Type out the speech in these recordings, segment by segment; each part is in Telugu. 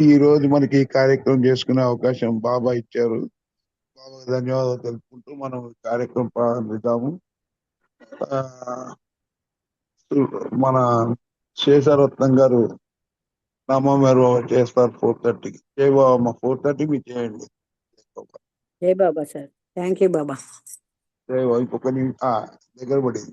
ఈ రోజు మనకి ఈ కార్యక్రమం చేసుకునే అవకాశం బాబా ఇచ్చారు. బాబాకు ధన్యవాదాలు తెలుపుకుంటూ మనం ఈ కార్యక్రమం ప్రారంభిద్దాము. మన శేషరత్నం గారు నామమేరు చేస్తారు 4:30కి. జై బాబా. 4:30 మీరు చేయండి. జై బాబా సార్. థ్యాంక్ యూ బాబా. జై బాబా. ఇంకొక దగ్గర పడింది.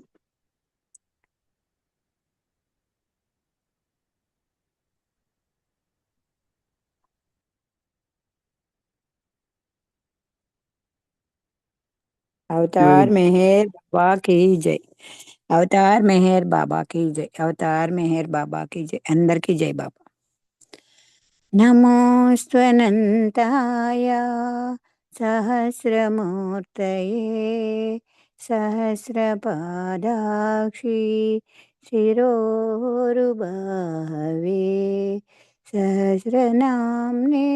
అవతార్ మెహర్ బాబా की जय. అవతార్ మెహర్ బాబా की जय. అవతార్ మెహర్ బాబా की जय. అందరికీ జై బాబా. నమోస్త్వనంతాయ సహస్రమూర్తయే సహస్రపాదాక్షి శిరోరుబాహవే సహస్రనామ్నే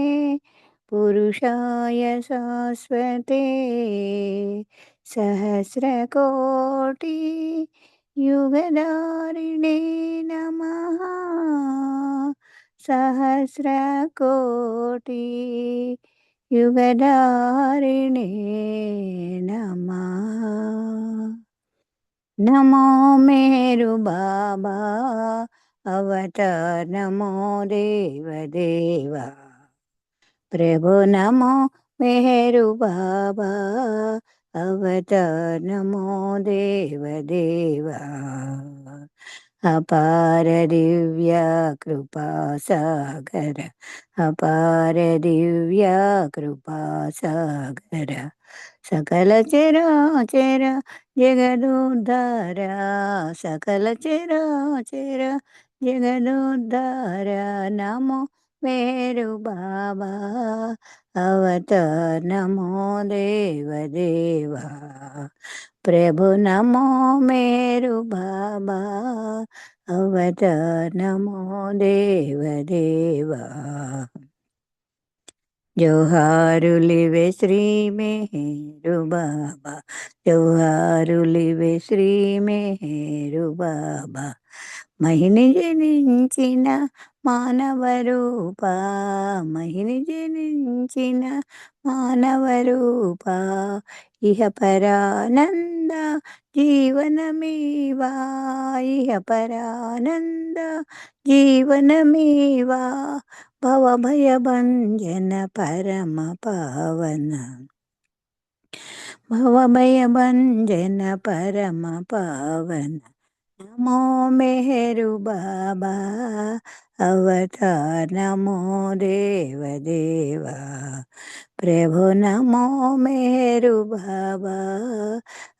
పురుషాయ శాశ్వతే సహస్రకోటి యుగధారిణే నమః. सहस्रकोटि युगधारिणे नमः. नमो मेरु बाबा अवतार नमो देव देवा. प्रभु नमो मेरु बाबा अवतार नमो देव देवा. अपार दिव्य कृपा सागर. अपार दिव्य कृपा सागर. सकल चराचर जगदुद्धार. सकल चराचर जगदुद्धार. नमो मेरु बाबा अवतार नमो देव देवा. प्रभु नमो मेरु बाबा अवतार नमो देव देवा. జోహారులివే శ్రీ మెహరు బాబా. జోహారులివే శ్రీ మెహరు బాబా. మహిని జనించిన మానవ రూప. మహిని జనించిన మానవ రూప. ఇహ పరానంద జీవనమేవా. ఇహ పరానంద జీవనమేవా. భవభయభంజన పరమ పావన. భవభయభంజన పరమ పావన. నమో మెహరు బాబా అవతార్ నమో దేవ దేవా. ప్రభు నమో మెహరు బాబా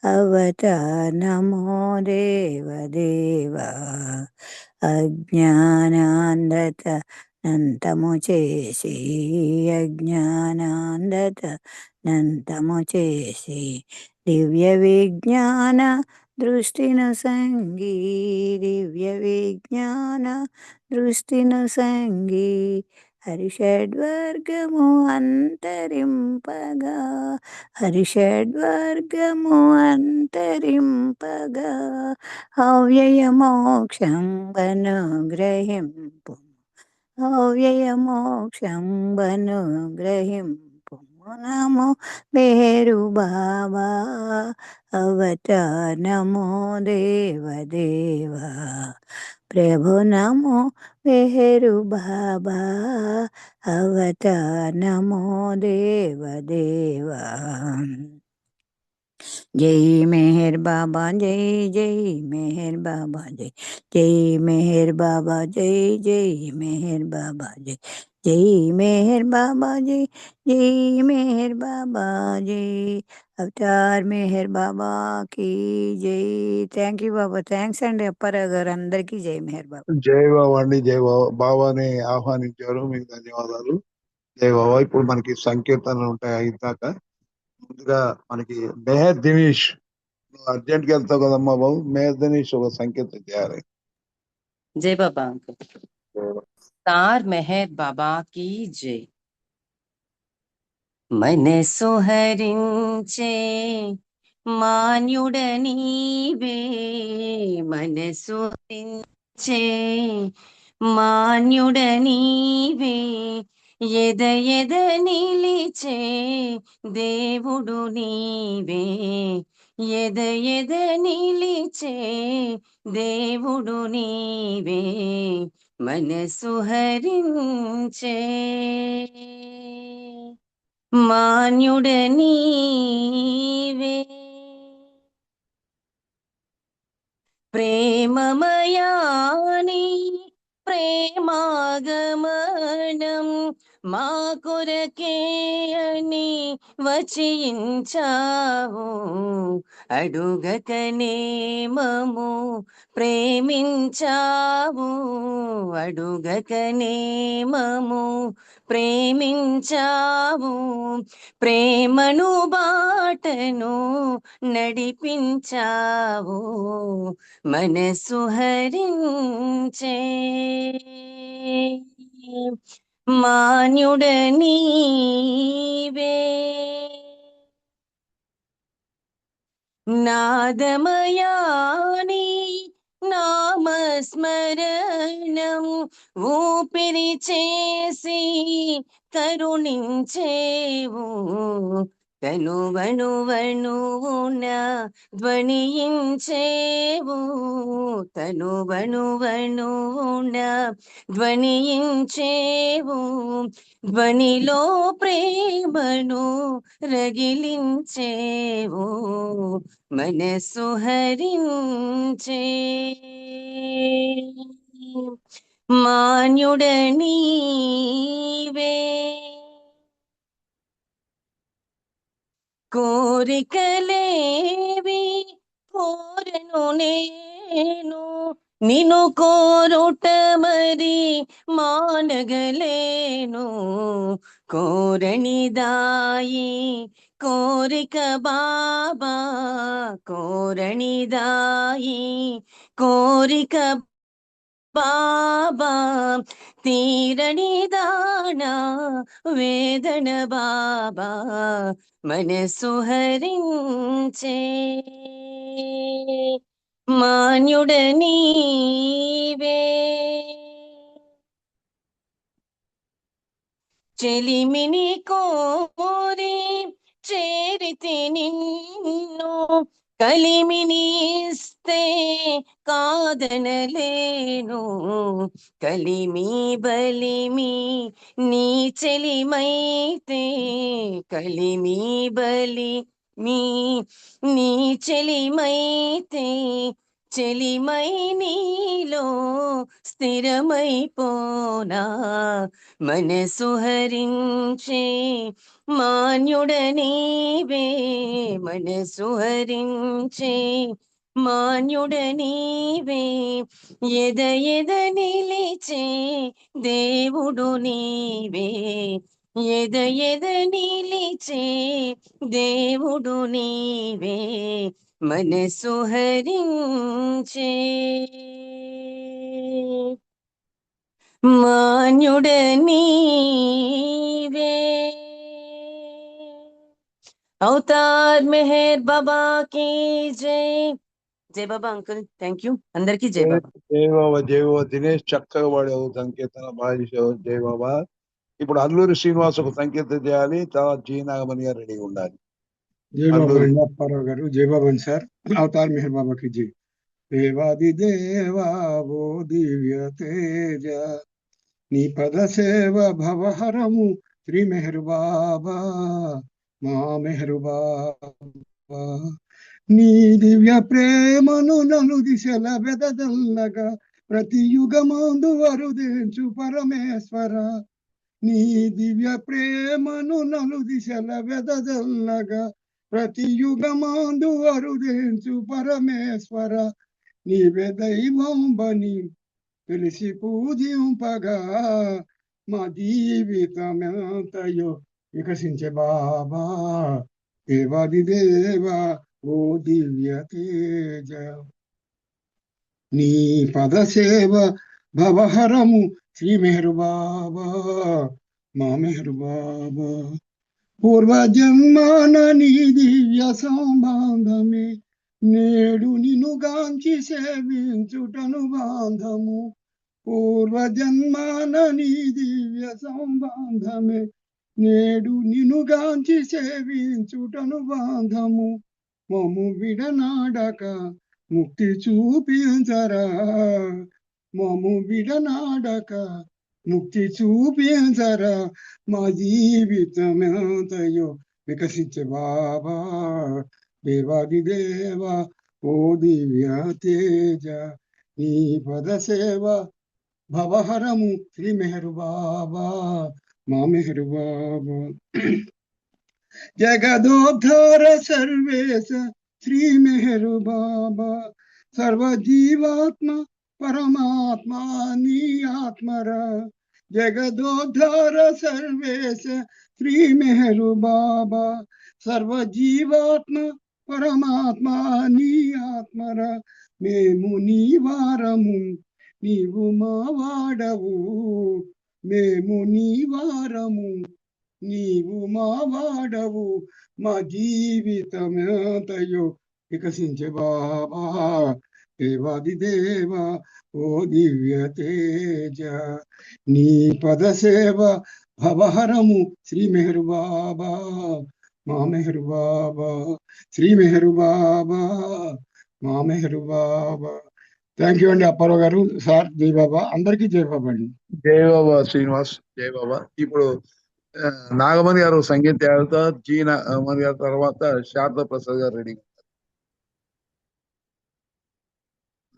అవతార్ నమో దేవ దేవా. అజ్ఞానాంధత నంతము చేసి. అజ్ఞానాంధత నంతము చేసి. దివ్య విజ్ఞాన దృష్టిను సంగి. దివ్య విజ్ఞాన దృష్టిను సంగి. హరిషడ్వర్గము అంతరింపగా. హరిషడ్వర్గము అంతరింపగా. అవ్యయ మోక్షం అనుగ్రహింపు. అవ్యయ మోక్షం అనుగ్రహింపు. నమో మెహరు బాబా అవతార్ నమో దేవ దేవా. ప్రభు నమో మెహరు బాబా అవతార్ నమో దేవ దేవా. జై మెహర్ బాబా జై జై మెహర్ బాబా జై జై మెహర్ బాబా జై జై మెహర్ బాబా జై జై మెహర్ బాబా జై జై మెహర్ బాబా జై. అవతార్ మెహర్ బాబాకి జై. Thank you Baba. థ్యాంక్స్ అండి అప్పారావు గారు. అందరికీ జై మెహర్ బాబా. జై బాబా అండి. జై బాబా. బాబాని ఆహ్వానించారు, మీకు ధన్యవాదాలు. జై బాబా. ఇప్పుడు మనకి సంకీర్తనలు ఉంటాయి అయిదాకా. ముందుగా మనకి మెహర్ దినేష్, నువ్వు అర్జెంట్ కి వెళ్తావు కదమ్మా బాబు. మెహర్ దినేష్ ఒక సంకీర్తన చేయాలి. జై బాబా అంకుల్. అవతార్ మెహర్ బాబా की जय. మనసు హరించే మాన్యుడనీవే. మనసు హరించే మాన్యుడ నీవే ఎద ఎద నిలిచే దేవుడు నీవే ఎద ఎద నిలిచే దేవుడు నీవే మనసు హరించే మాన్యుడ నీవే ప్రేమమయాని ప్రేమాగమనం మా కొరకే అని వచించావు అడుగకనే మము ప్రేమించావు అడుగకనే మము ప్రేమించావు ప్రేమను బాటను నడిపించావు మనసు హరించే మాన్యుడ నీవే నాదమయాని నామస్మరణం ఊపిరి చేసి కరుణించేవు తనువణువణువున ధ్వనించేవు తనువణువణువున ధ్వనించేవు ధ్వనిలో ప్రేమను రగిలించేవు మనసు హరించే మాన్యుడ నీవే కోరికలేవి కోరను నేను నిన్ను కోరుట మరి మానగలేను కోరణిదాయి కోరిక బాబా కోరణిదాయి కోరిక బాబా తీరని దానా వేదన బాబా మనసు హరించే మాన్యుడ నీవే చెలిమిని కోరి చేరితి నిన్ను కలిమిని ఇస్తే కాదనలేను కలిమి బలిమి నీ చెలిమైతే కలిమి బలి మీ నీ చెలిమైతే చెలిమై నీలో స్థిరమైపోనా మనసు హరించే మాన్యుడ నీవే మనసు హరించే మాన్యుడ నీవే ఎద ఎద నిలిచే దేవుడు నీవే ఎద ఎద నిలిచే దేవుడు నీవే మనసు హరించే మాన్యుడ నీవే అవతార్ మెహర్ బాబా की జై బాబా అంకుల్ థ్యాంక్ యూ అందరికీ జై బాబా జై బాబా జై బాబా దినేష్ చక్కగా పాడావు సంకీర్తన బాగా చేసావు జై బాబా ఇప్పుడు అల్లూరి శ్రీనివాస్ ఒక సంకీర్తన చేయాలి తర్వాత జీ నాగమణి గారు రెడీగా ఉండాలి జై బాబా అల్లూరి అప్పారావు గారు జై బాబా సార్ అవతార్ మెహర్ బాబాకి జై దేవాది దేవా ఓ దివ్య తేజ నీ పద సేవ భవహరము శ్రీ మెహరు బాబా మా మెహరు బాబా నీ దివ్య ప్రేమను నలు దిశల వెదజల్లగా ప్రతి యుగమందు వరుదేంచు పరమేశ్వర నీ దివ్య ప్రేమను నలు దిశల వెదజల్లగా ప్రతి యుగమందు వరుదేంచు పరమేశ్వర నీవే దైవం బని తెలిసి పూజింపగా మా జీవితమెంతయో వికసించే బాబా దేవాది దేవా ఓ దివ్య తేజ నీ పద సేవ భవహరము శ్రీ మెహరు బాబా మా మెహరు బాబా పూర్వజన్మాన నీ దివ్య సంబంధమే నేడు నిన్ను గాంచి సేవించుటను బాంధము పూర్వజన్మాన నీ దివ్య సంబంధమే నేడు నినుగాంచి సేవించుటను బాంధము మము విడనాడక ముక్తి చూపించరా మము విడనాడక ముక్తి చూపించరా మా జీవితమంతయో వికసించే బాబా దేవాది దేవా ఓ దివ్య తేజ నీ పద సేవ భవహరము శ్రీ మెహరు బాబా మా మెహరు బాబా జగదోద్ధార సర్వేశ శ్రీ మెహరు బాబా సర్వజీవాత్మ పరమాత్మ నీ ఆత్మరా జగదోద్ధార సర్వేశ శ్రీ మెహరు బాబా సర్వజీవాత్మ పరమాత్మ నీ ఆత్మరా మేము నీ వారము నీవు మా వాడవు మేము నీ వారము నీవు మా వాడవు మా జీవితమంతయో వికసించే బాబా దేవాది దేవా ఓ దివ్య తేజ నీ పద సేవ భవహరము శ్రీ మెహరు బాబా మా మెహరు బాబా శ్రీ మెహరు బాబా మా మెహరు బాబా థ్యాంక్ యూ అండి అప్పారావు గారు సార్ జై బాబా అందరికీ జై బాబా అండి జై బాబా శ్రీనివాస్, జై బాబా. ఇప్పుడు నాగమణి గారు సంగీత యాదవ్, జీ నాగమణి గారి తర్వాత శారదా ప్రసాద్ గారు రెడీ.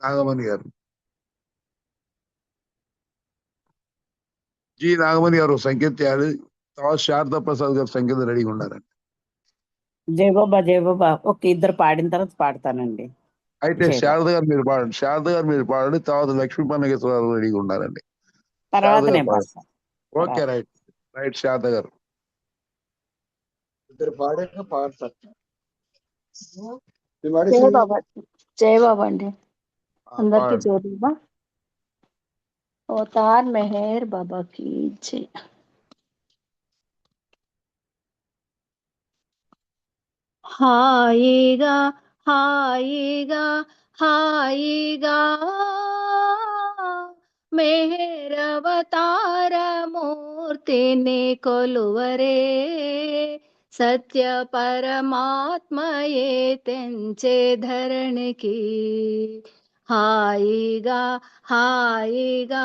నాగమణి గారు, జీ నాగమణి గారు సంగీత యాదవ్, తర్వాత శారదా ప్రసాద్ గారు సంగీతం రెడీగా ఉన్నారండి. జై బాబా ఓకే, ఇద్దరు పాడిన తర్వాత పాడతానండి. అయితే జై బాబా. శారద గారు మీరు పాడండి, శారద గారు మీరు పాడండి, తర్వాత లక్ష్మీ పన్నగేశ్వర గారు రెడీగా ఉన్నారండి. తర్వాత శారద గారు నేను పాడండి. పాడతాను. Okay, right right. శారద గారు ఇద్దరు పాడాక పాడతారు జై బాబా, జై బాబా అండి అందరికి. పాడండి. జై బాబా. అవతార్ మెహర్ బాబా की जय. హాయిగా హాయిగా హాయిగా మెహరవతార మూర్తిని కొలువరే సత్య పరమాత్మయే తెంచే ధరణికి హాయిగా హాయిగా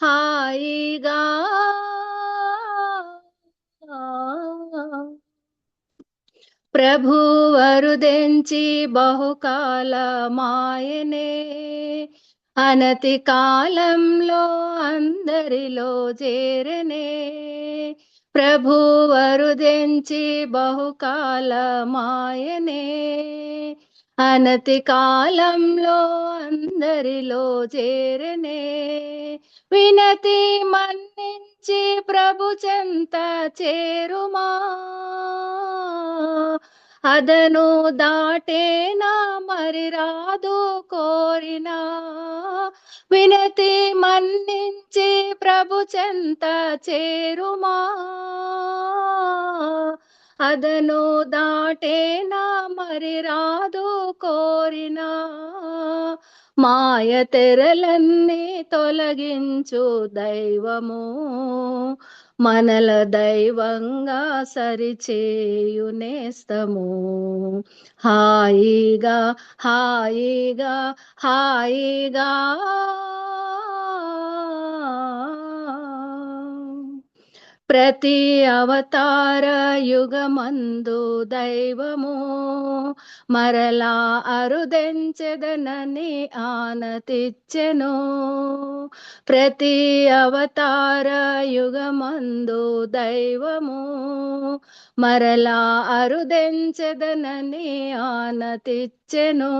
హాయిగా ప్రభువరుదెంచి బహుకాలమాయనే అనతి కాలంలో అందరిలో చేరనే ప్రభువరుదెంచి బహుకాలమాయనే అనతి కాలంలో అందరిలో చేరనే వినతి మన్నించి ప్రభు చెంత చేరుమా అదను దాటేనా మరి రాదు కోరినా వినతి మన్నించి ప్రభు చెంత చేరుమా అదను దాటేనా మరి రాదు కోరినా మాయ తెరలన్నీ తొలగించు దైవము మనల దైవంగా సరిచేయు నేస్తము హాయిగా హాయిగా హాయిగా ప్రతి అవతార యుగమందు దైవము మరలా అరుదెంచెదనని ఆనతిచ్చెను ప్రతి అవతార యుగమందు దైవము మరలా అరుదెంచెదనని ఆనతిచ్చెను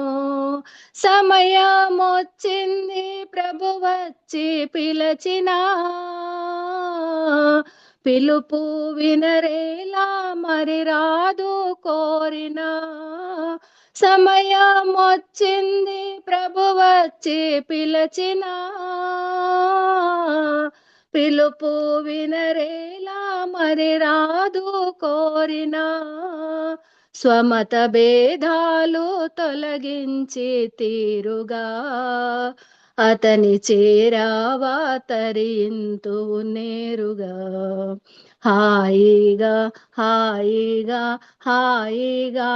సమయమొచ్చింది ప్రభు వచ్చి పిలచినా పిలుపు వినరేలా మరి రాదు కోరినా సమయం వచ్చింది ప్రభు వచ్చి పిలచినా పిలుపు వినరేలా మరి రాదు కోరినా స్వమత భేదాలు తొలగించి తీరుగా అతని చేరావా తరింతు నేరుగా హాయిగా హాయిగా హాయిగా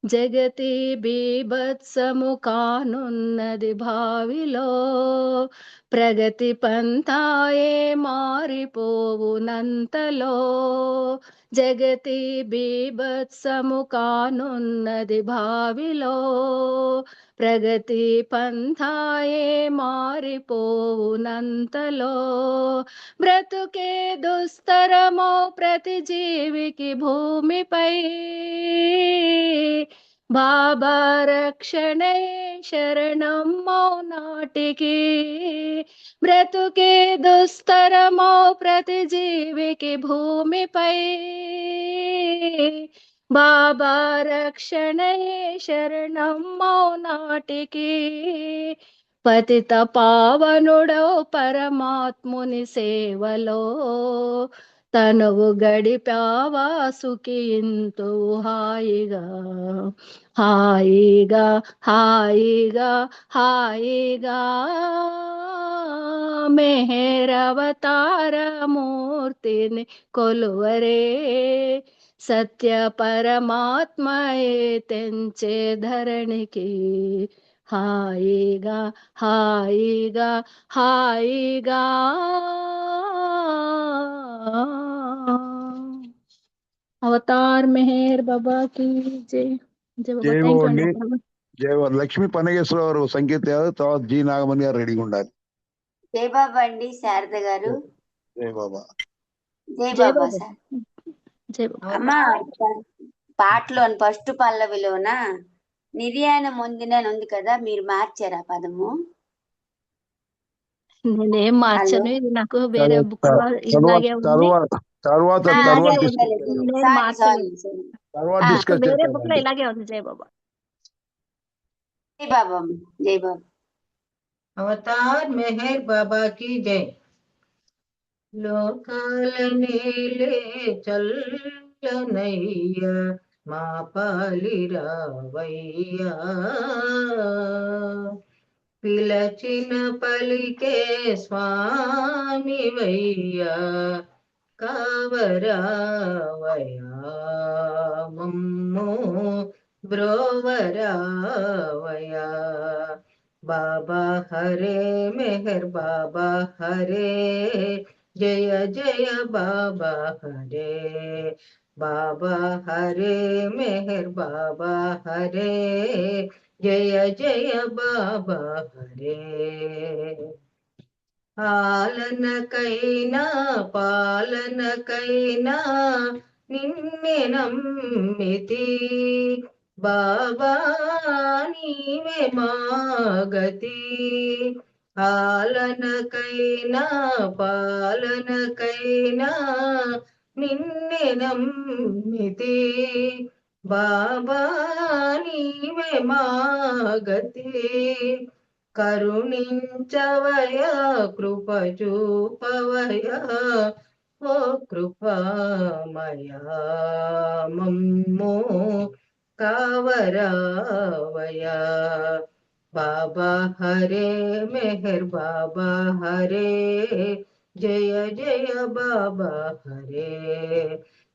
జగతి బీభత్సము కానున్నది భావిలో ప్రగతి పంతాయే మారిపోవునంతలో జగతి బీభత్సము కానున్నది భావిలో ప్రగతి పంథాయే మారిపోవునంతలో బ్రతుకే దుస్తరమో ప్రతి జీవికి భూమిపై బాబా రక్షణే శరణం మౌనాటికి బ్రతుకే దుస్తరమో ప్రతి జీవికి భూమిపై బాబా రక్షణే శరణం మౌనాటికి పతిత పావనుడో పరమాత్ముని సేవలో తనువు గడిపావా సుఖింతు హాయిగా హాయిగా హాయిగా హాయిగా మెహరవతారమూర్తిని కొలువరే సత్య పరమాత్మయే తెంచే ధరణికి హాయిగా హాయిగా హాయిగా అవతార్ మెహర్ బాబా కి జై జై బాబా. జై థ్యాంక్ యూ అండి. అండి. జై లక్ష్మీ పన్నగేశ్వరరావు సంగీత యాదవ్, తర్వాత జి నాగమణి గారు రెడీగా ఉండాలి. జై బాబా అండి శారద గారు. జై బాబా. జై జై బాబా బాబా. సార్. జై బాబా. అమ్మా పాటలోని ఫస్ట్ పల్లవిలోన నిర్యాణ మొందిన అని ఉంది కదా, మీరు మార్చారా పదము? నేనేం మార్చను, ఇది నాకు వేరే బుక్ లో తర్వాత ఇలాగే ఉంది. తర్వాత తర్వాత తర్వాత అదే డిస్కస్ ఉండలేదు. నేను సారీ మార్చలేదు, సారీ. తర్వాత ఆ, డిస్కస్ వేరే బుక్ లో చేద్దామండి. ఇలాగే ఉంది. జై బాబా. జై బాబా జై బాబా. అవతార్ మెహర్ బాబా की जय. లోకాల నేలే చల్లనయ్య మా పాలిరావయ్యా పిలచిన పలికే స్వామివయ్యా కావరావయ్యా మమ్మో బ్రోవరావయ్యా బాబా హరే మెహర్ బాబా హరే జయ జయ బాబా హరే బాబా హరే మెహర్ బాబా హరే జయ జయ బాబా హరే పాలనకైనా నిన్నే నమ్మితి బాబా నీవే మాగతి పాలనకైనా నిన్నే నమ్మితి బాబా నీవే మాగతి కరుణించవయా కృప చూపవయా ఓ కృపామయా మమ్మో కావరావయా బాబా హరే మెహర్ బాబా హరే జయ జయ బాబా హరే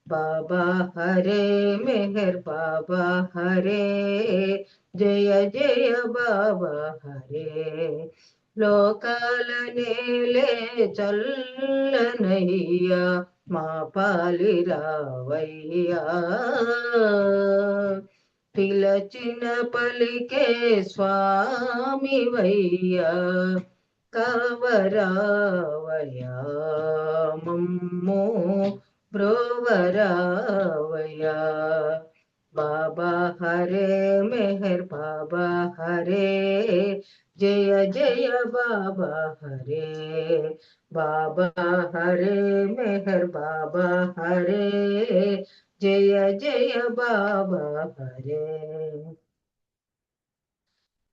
బాబా హరే మెహర్ బాబా హరే జయ జయ బాబా హరే లోకాల నేలే చల్లనయ్యా మా పాలిరావయ్యా పిలచిన పలికే స్వామివయ్యా కావరావయ్యా మమ్మో బ్రోవరావయ్యా బాబా హరే మెహర్ బాబా హరే జయ జయ బాబా హరే బాబా హరే మెహర్ బాబా హరే జయ జయ బాబా హరే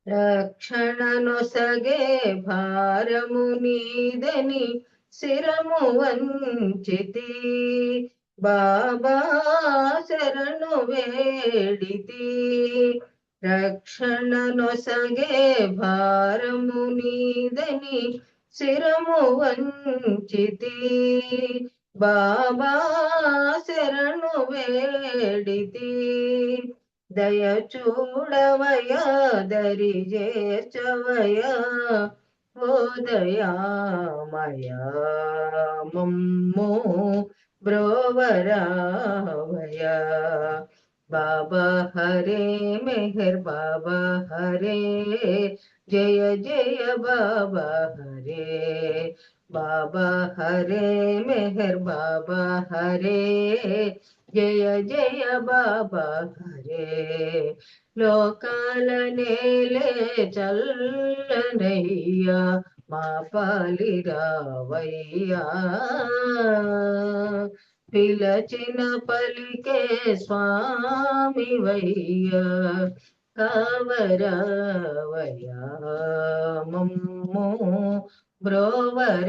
రక్షణనొసగే భారము నీదని శిరము వంచితి బాబా శరణు వేడితి రక్షణ నొసగే భారము నీదని శిరము వంచితి బాబా శరణు వేడితి దయ చూడవయా దరి చేర్చవయా ఓ దయామయా మమ్ము బ్రోవరావయా బాబా హరే మెహర్ బాబా హరే జయ జయ బాబా హరే బాబా హరే మెహర్ బాబా హరే జయ జయ బాబా హరే లోకాల నేలే చల్లనయ్యా మా పాలి రావయ్యా పిలచిన పలికే స్వామి వయ్యా కావరావయ్యా మమ్ము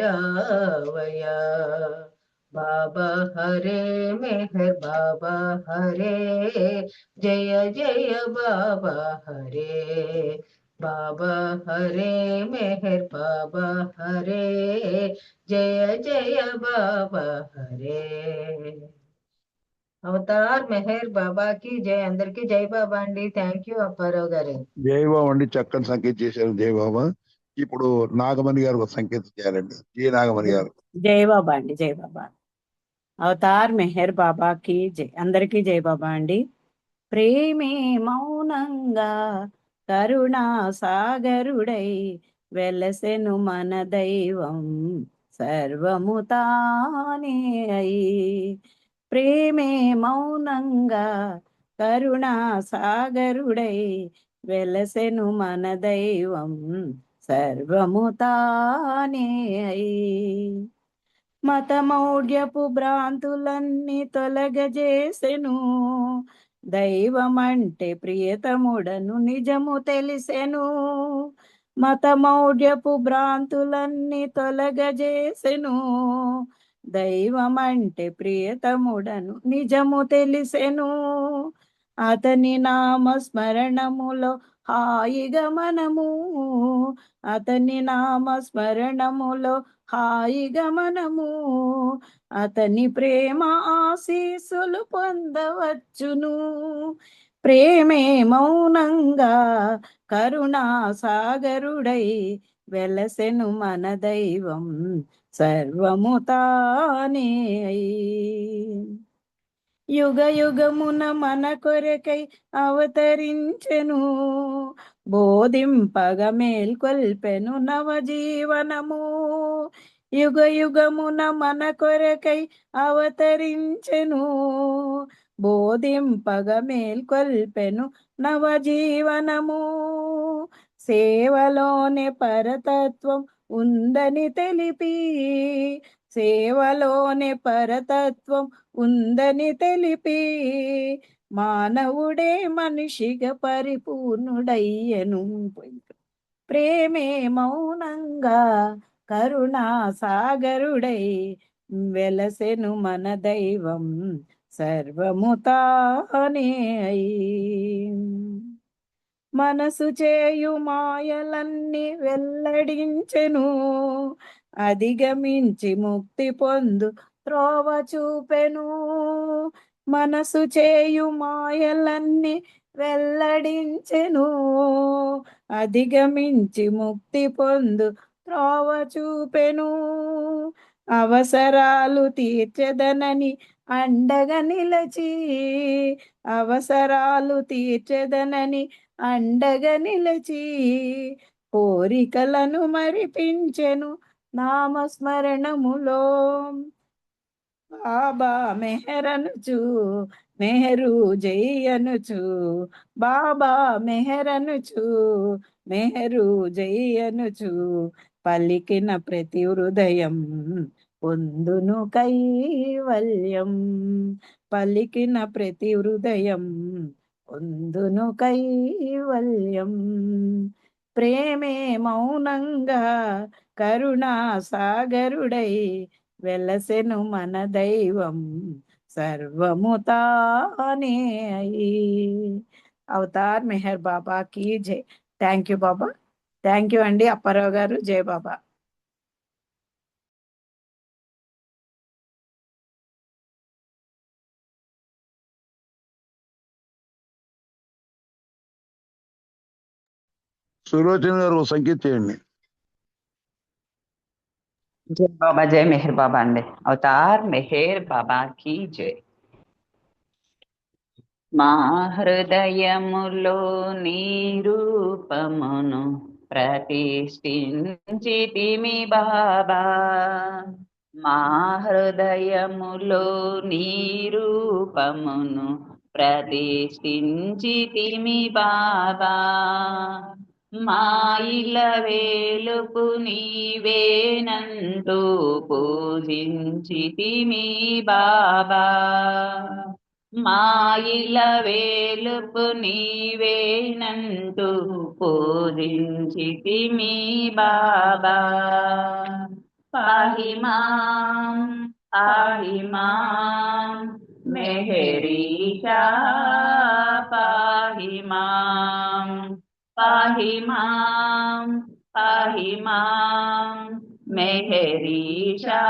బ్రోవరావయ్యా బాబా హరే మెహర్ బాబా హరే జయ జయ బాబా హరే బాబా హరే మెహర్ బాబా హరే జయ జయ బాబా హరే అవతార్ మెహర్ బాబాకి జై అందరికి జై బాబా అండి థ్యాంక్ యూ అప్పారావు గారు జయబాబు అండి చక్కని సంకేతం చేశారు జయబాబా. ఇప్పుడు నాగమణి గారు ఒక సంకేతం చేయాలండి. జీ నాగమణి గారు. జై బాబా అండి జై బాబా అవతార్ మెహర్ బాబాకి జై అందరికీ జై బాబా అండి ప్రేమే మౌనంగా కరుణా సాగరుడై వెలసెను మన దైవం సర్వము తానే అయి ప్రేమే మౌనంగా కరుణా సాగరుడై వెలసెను మన దైవం సర్వము తానే అయి మతమౌఢ్యపు భ్రాంతులన్నీ తొలగజేసెను దైవమంటే ప్రియతముడను నిజము తెలిసెను మతమౌఢ్యపు భ్రాంతులన్నీ తొలగజేసెను దైవమంటే ప్రియతముడను నిజము తెలిసెను అతని నామ స్మరణములో హాయిగా మనము అతని నామ స్మరణములో హాయిగా మనము అతని ప్రేమ ఆశీస్సులు పొందవచ్చును ప్రేమే మౌనంగా కరుణా సాగరుడై వెలసెను మన దైవం సర్వము తానే అయి యుగ యుగమున మన కొరకై అవతరించెను బోధింపగ మేల్కొల్పెను నవజీవనము యుగ యుగమున మన కొరకై అవతరించెను బోధింపగ మేల్కొల్పెను నవజీవనము సేవలోనే పరతత్వం ఉందని తెలిపి సేవలోనే పరతత్వం ఉందని తెలిపి మానవుడే మనిషిగా పరిపూర్ణుడయ్యను ప్రేమే మౌనంగా కరుణా సాగరుడై వెలసెను మన దైవం సర్వము తానే అయి మనసు చేయు మాయలన్నీ వెల్లడించెను అధిగమించి ముక్తి పొందు త్రోవ చూపెను మనసు చేయు మాయలన్నీ వెల్లడించెను అధిగమించి ముక్తి పొందు త్రోవ చూపెను అవసరాలు తీర్చెదనని అండగా నిలచి అవసరాలు తీర్చెదనని అండగా నిలచి కోరికలను మరిపించెను నామస్మరణములో బాబా మెహరనుచు మెహరు జయనుచు బాబా మెహరనుచు మెహరు జయనుచు పలికిన ప్రతి హృదయం పొందును కైవల్యం పలికిన ప్రతి హృదయం పొందును కైవల్యం ప్రేమే మౌనంగా కరుణా సాగరుడై వెలసెను మన దైవం సర్వము తానే అయి అవతార్ మెహర్ బాబాకి జై. Thank you Baba. Thank you అండి అప్పారావు గారు. జై బాబా. సులోచన గారు సంకేతం చేయండి. జై బాబా, జై మెహర్ బాబా అండి. అవతార్ మెహర్ బాబాకి జై. మా హృదయములో నీ రూపమును ప్రతిష్ఠించితిమి బాబా. మా హృదయములో నీ రూపమును ప్రతిష్ఠించితిమి బాబా. మా ఇల వేలుపు నీవేనంటూ పూజించితిమి బాబా. మా ఇల వేలుపు నీవేనంటూ పూజించితిమి బాబా. పాహి మాం పాహి మాం మెహరీషా పాహి మాం పాహి మాం పాహి మాం మెహరీషా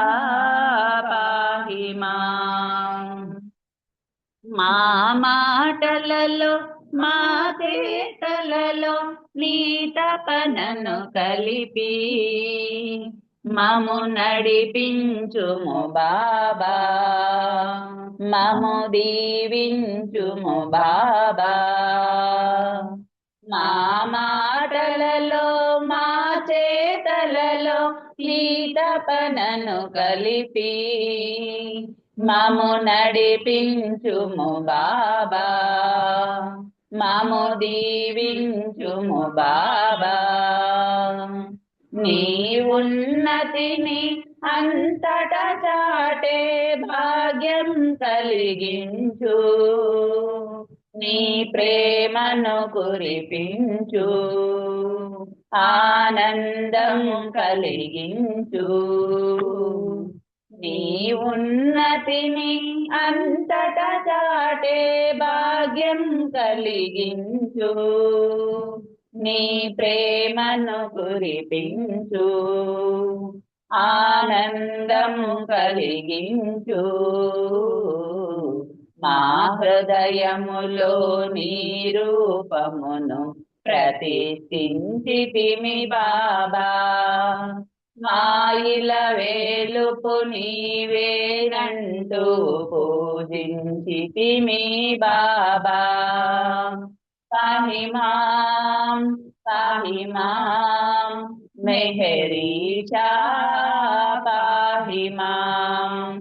పాహి మాం. మా మాటలలో మా చేతలలో నీ తపనను కలిపి మము నడిపించుము బాబా. మము దీవించుము బాబా. మా మాటలలో మా చేతలలో నీ తపనను కలిపి మము నడిపించుము బాబా. మము దీవించుము బాబా. నీ ఉన్నతిని అంతట చాటే భాగ్యం కలిగించు. నీ ప్రేమను కురిపించు. ఆనందం కలిగించు. నీ ఉన్నతిని అంతట చాటే భాగ్యం కలిగించు. నీ ప్రేమను కురిపించు. ఆనందం కలిగించు. మా హృదయములో నీ రూపమును ప్రతిష్ఠించితిమి బాబా. మా ఇల వేలుపు నీవేనంటూ పూజించితిమి బాబా. పాహి మాం పాహి మాం మెహరీషా పాహి మాం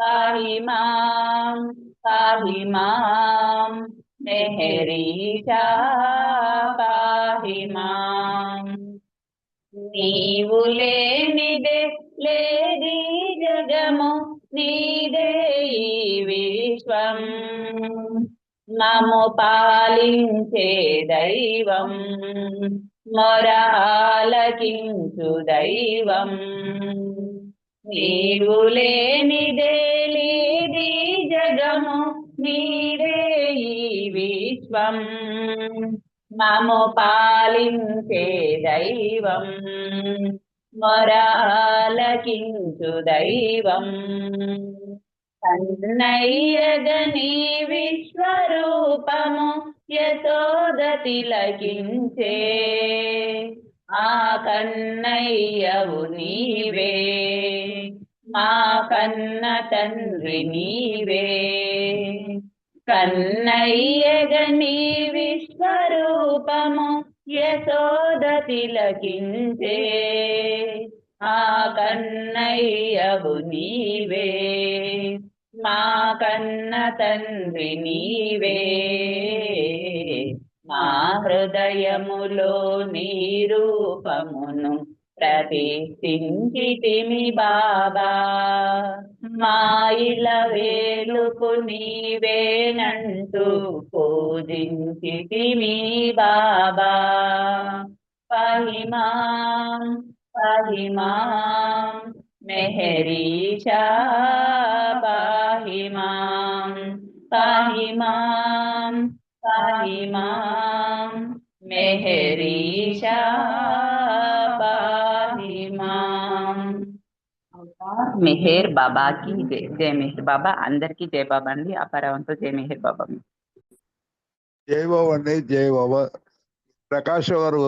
పాహి మాం పాహి మాం మెహరీషా పాహి మాం. నీవు లేనిదే లేది జగము, నీదే ఈ విశ్వం. మము పాలించే దైవం, మొరాలకించు దైవం. నీవు లేనిదే లేది జగము, నీదే ఈ విశ్వం. మము పాలించే దైవం, మొరాలకించు దైవం. కన్నయ్యగని విశ్వరూపము యశోద తిలకించే. ఆ కన్నయ్యవు నీవే, మా కన్న తండ్రి నీవే. కన్నయ్యగని విశ్వరూపము యశోద తిలకించే. ఆ కన్నయ్యవు నీవే, మా కన్న తండ్రి నీవే. మా హృదయములో నీ రూపమును ప్రతిష్ఠించితిమి బాబా. మా ఇల వేలుపు నీవేనంటూ పూజించితిమి బాబా. పాహి మాం పాహి మాం మెహరీషా పాహి మాం పాహి మాం पाहि मां मेहरीशा पाहि मां मेहर बाबा की जय जय मेहर बाबा అందరికీ జై బాబా అండి అపరవంతో జై మెహర్ బాబా జై బాబు అండి, జై బాబా. ప్రకాష్ గారు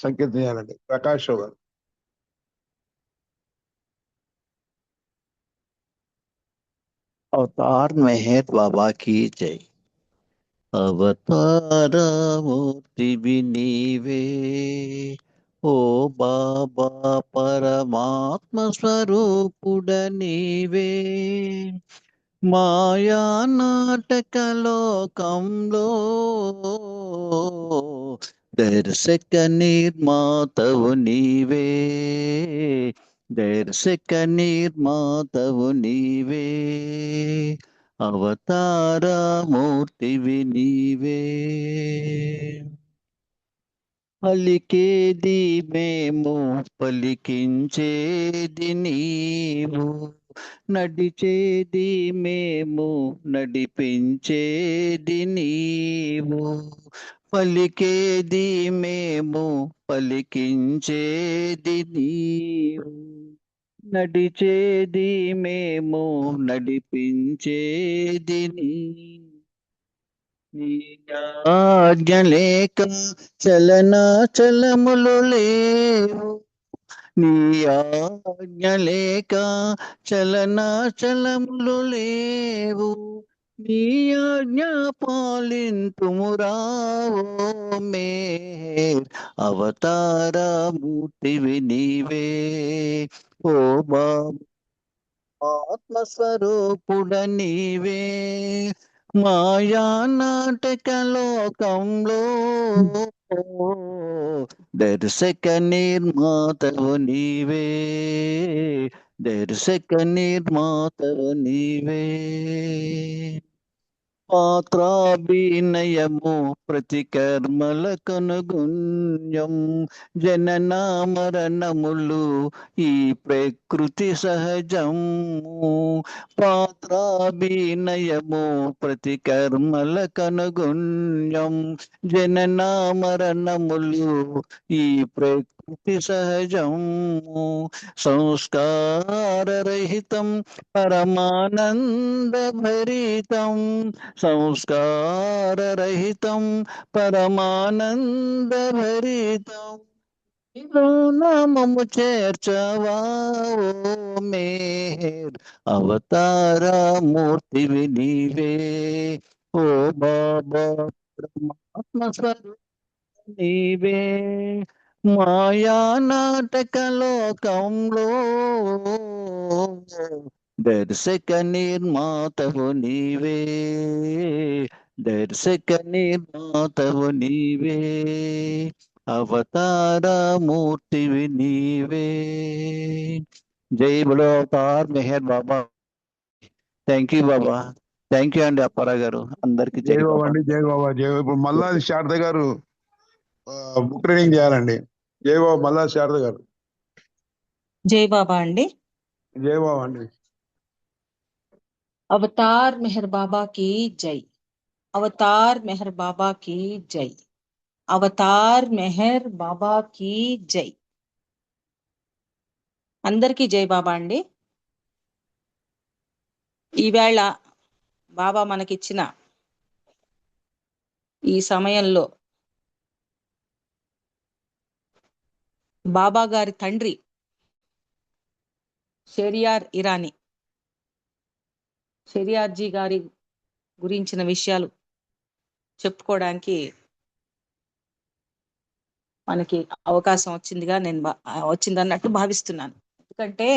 సంకేతం చేయాలండి. ప్రకాష్ గారు. अवतार मेहर बाबा की जय। अवतार मूर्ति भी नीवे ओ बाबा परमात्म स्वरूपुड नीवे మాయా నాటక లోకంలో దర్శక నిర్మాతవు నీవే దర్శక నిర్మాతవు నీవే అవతార మూర్తివి నీవే పలికేది మేము పలికించేది నీవు నడిచేది మేము నడిపించేది నీవు పలికేది మేము పలికించేది నీవు నడిచేది మేము నడిపించేది నీవు నీ ఆజ్ఞ లేక చలనాచలములు లేవు నీ ఆజ్ఞ లేక చలనాచలములు లేవు నీ ఆజ్ఞ పాలింతుమురావో మేర్ అవతార మూర్తివి నీవే ఓ బాబా ఆత్మస్వరూపుడ నీవే మాయా నాటక లోకంలో దర్శక నిర్మాతవు నీవే దర్శక నిర్మాతవు నీవే పాత్రాభినయము ప్రతి కర్మలకనుగుణ్యం జనన మరణములు ఈ ప్రకృతి సహజము పాత్రాభినయము ప్రతి కర్మలకనుగుణ్యం జనన మరణములు ఈ ప్రకృతి సహజము సంస్కారరహితం పరమానంద భరితం సంస్కారరహితం పరమానందభరితం నామము చేర్చవా ఓ మేర్ అవతార మూర్తివి నీవే ఓ బాబా పరమాత్మ స్వరూప నీవే మాయా నాటక లోకంలో దర్శక నిర్మాతవు నీవే దర్శక నిర్మాతవు నీవే అవతార మూర్తివి నీవే జై బలో Avatar Meher Baba thank you Baba thank you అండి అప్పారా గారు అందరికి జై బాబా అండి, జై బాబా, జై బాబా. ఇప్పుడు మల్లాది శారద గారు బుక్ రీడింగ్ చేయాలండి. జై బాబా మల్లాది శారద గారు. జై బాబా అండి. జై బాబా అండి. అవతార్ మెహర్ బాబా की जय అవతార్ మెహర్ బాబా की जय అవతార్ మెహర్ బాబా की जय అందరికీ జై బాబా అండి. ఈవేళ బాబా మనకిచ్చిన ఈ సమయంలో బాబా గారి తండ్రి షెరియార్ ఇరానీ షెరియార్జీ గారి గురించిన విషయాలు చెప్పుకోవడానికి మనకి అవకాశం వచ్చిందన్నట్టు భావిస్తున్నాను. ఎందుకంటే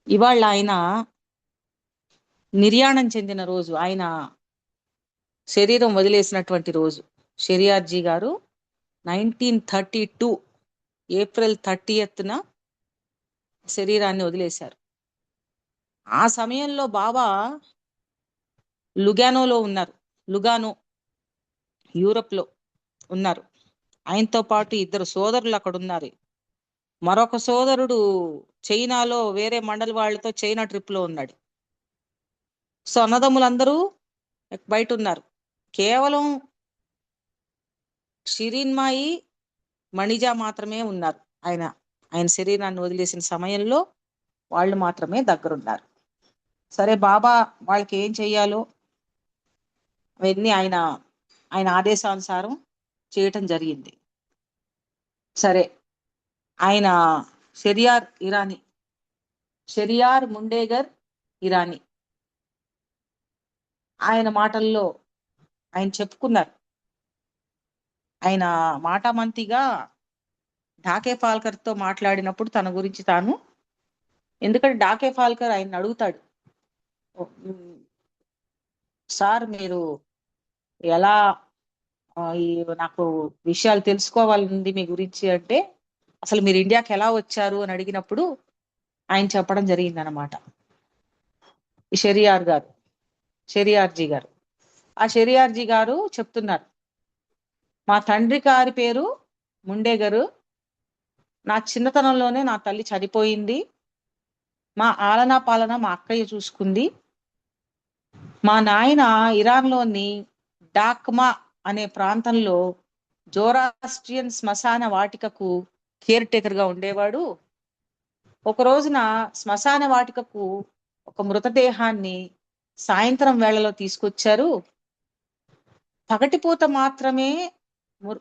ఇవాళ ఆయన నిర్యాణం చెందిన రోజు, ఆయన శరీరం వదిలేసినటువంటి రోజు. షెరియార్జీ గారు 1932 ఏప్రిల్ 30న శరీరాన్ని వదిలేశారు. ఆ సమయంలో బాబా లుగానోలో ఉన్నారు. లుగానో యూరప్ లో ఉన్నారు. ఆయనతో పాటు ఇద్దరు సోదరులు అక్కడ ఉన్నారు. మరొక సోదరుడు చైనాలో వేరే మండలి వాళ్ళతో చైనా ట్రిప్ లో ఉన్నాడు. సో అన్నదమ్ములందరూ బయట ఉన్నారు. కేవలం షిరిన్మాయి మణిజ మాత్రమే ఉన్నారు. ఆయన శరీరాన్ని వదిలేసిన సమయంలో వాళ్ళు మాత్రమే దగ్గరున్నారు. సరే బాబా వాళ్ళకి ఏం చెయ్యాలో అవన్నీ ఆయన ఆదేశానుసారం చేయటం జరిగింది. సరే ఆయన షెరియార్ ముండేగర్ ఇరానీ ఆయన మాటల్లో ఆయన చెప్పుకున్నారు. ఆయన మాటామంతిగా ఢాకే ఫాల్కర్ తో మాట్లాడినప్పుడు తన గురించి తాను, ఎందుకంటే ఢాకే ఫాల్కర్ ఆయన అడుగుతాడు, సార్ మీరు ఎలా నాకు విషయాలు తెలుసుకోవాలంది మీ గురించి అంటే, అసలు మీరు ఇండియాకి ఎలా వచ్చారు అని అడిగినప్పుడు ఆయన చెప్పడం జరిగింది అనమాట. షెరియార్జీ గారు ఆ షెరియార్జీ గారు చెప్తున్నారు, మా తండ్రి గారి పేరు ముండేగరు. నా చిన్నతనంలోనే నా తల్లి చనిపోయింది. మా ఆలనా పాలన మా అక్కయ్య చూసుకుంది. మా నాయన ఇరాన్లోని డాక్మా అనే ప్రాంతంలో జోరాస్ట్రియన్ శ్మశాన వాటికకు కేర్ టేకర్ గా ఉండేవాడు. ఒక రోజున శ్మశాన వాటికకు ఒక మృతదేహాన్ని సాయంత్రం వేళలో తీసుకొచ్చారు. పగటిపూట మాత్రమే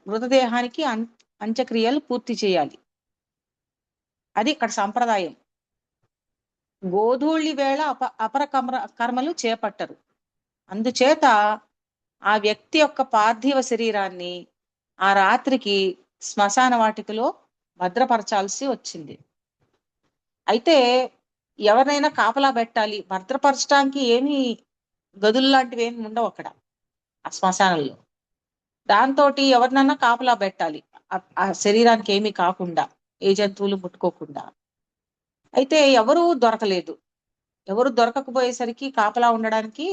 మృతదేహానికి అంత్యక్రియలు పూర్తి చేయాలి. అది ఇక్కడ సంప్రదాయం. గోధూళి వేళ అపర కర్మలు చేపట్టరు. అందుచేత ఆ వ్యక్తి యొక్క పార్థివ శరీరాన్ని ఆ రాత్రికి శ్మశాన వాటికలో భద్రపరచాల్సి వచ్చింది. అయితే ఎవరినైనా కాపలా పెట్టాలి. భద్రపరచడానికి ఏమీ గదులు లాంటివి ఏమి ఉండవు అక్కడ ఆ శ్మశానంలో. దాంతో ఎవరినన్నా కాపలా పెట్టాలి ఆ శరీరానికి ఏమీ కాకుండా, ఏ జంతువులు ముట్టుకోకుండా. అయితే ఎవరూ దొరకలేదు. ఎవరు దొరకకపోయేసరికి కాపలా ఉండడానికి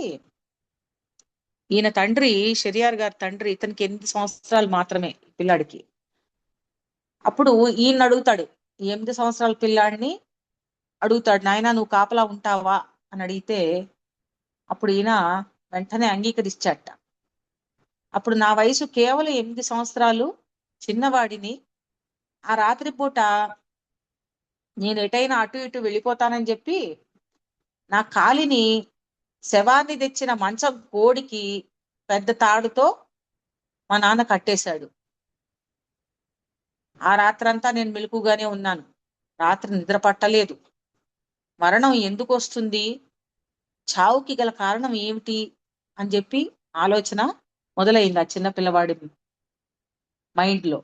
ఈయన తండ్రి, షెరియార్ గారి తండ్రి, ఇతనికి 8 సంవత్సరాలు మాత్రమే పిల్లాడికి. అప్పుడు ఈయన అడుగుతాడు, 8 సంవత్సరాల పిల్లాడిని అడుగుతాడు, నాయనా నువ్వు కాపలా ఉంటావా అని అడిగితే అప్పుడు ఈయన వెంటనే అంగీకరించాట. అప్పుడు నా వయసు కేవలం 8 సంవత్సరాలు, చిన్నవాడిని. ఆ రాత్రిపూట నేను ఎటైనా అటు ఇటు వెళ్ళిపోతానని చెప్పి నా కాలిని శవాన్ని తెచ్చిన మంచం కోడికి పెద్ద తాడుతో మా నాన్న కట్టేశాడు. ఆ రాత్రంతా నేను మెలకుగానే ఉన్నాను. రాత్రి నిద్ర పట్టలేదు. మరణం ఎందుకు వస్తుంది, చావుకి గల కారణం ఏమిటి అని చెప్పి ఆలోచన మొదలైంది ఆ చిన్న పిల్లవాడి మైండ్లో.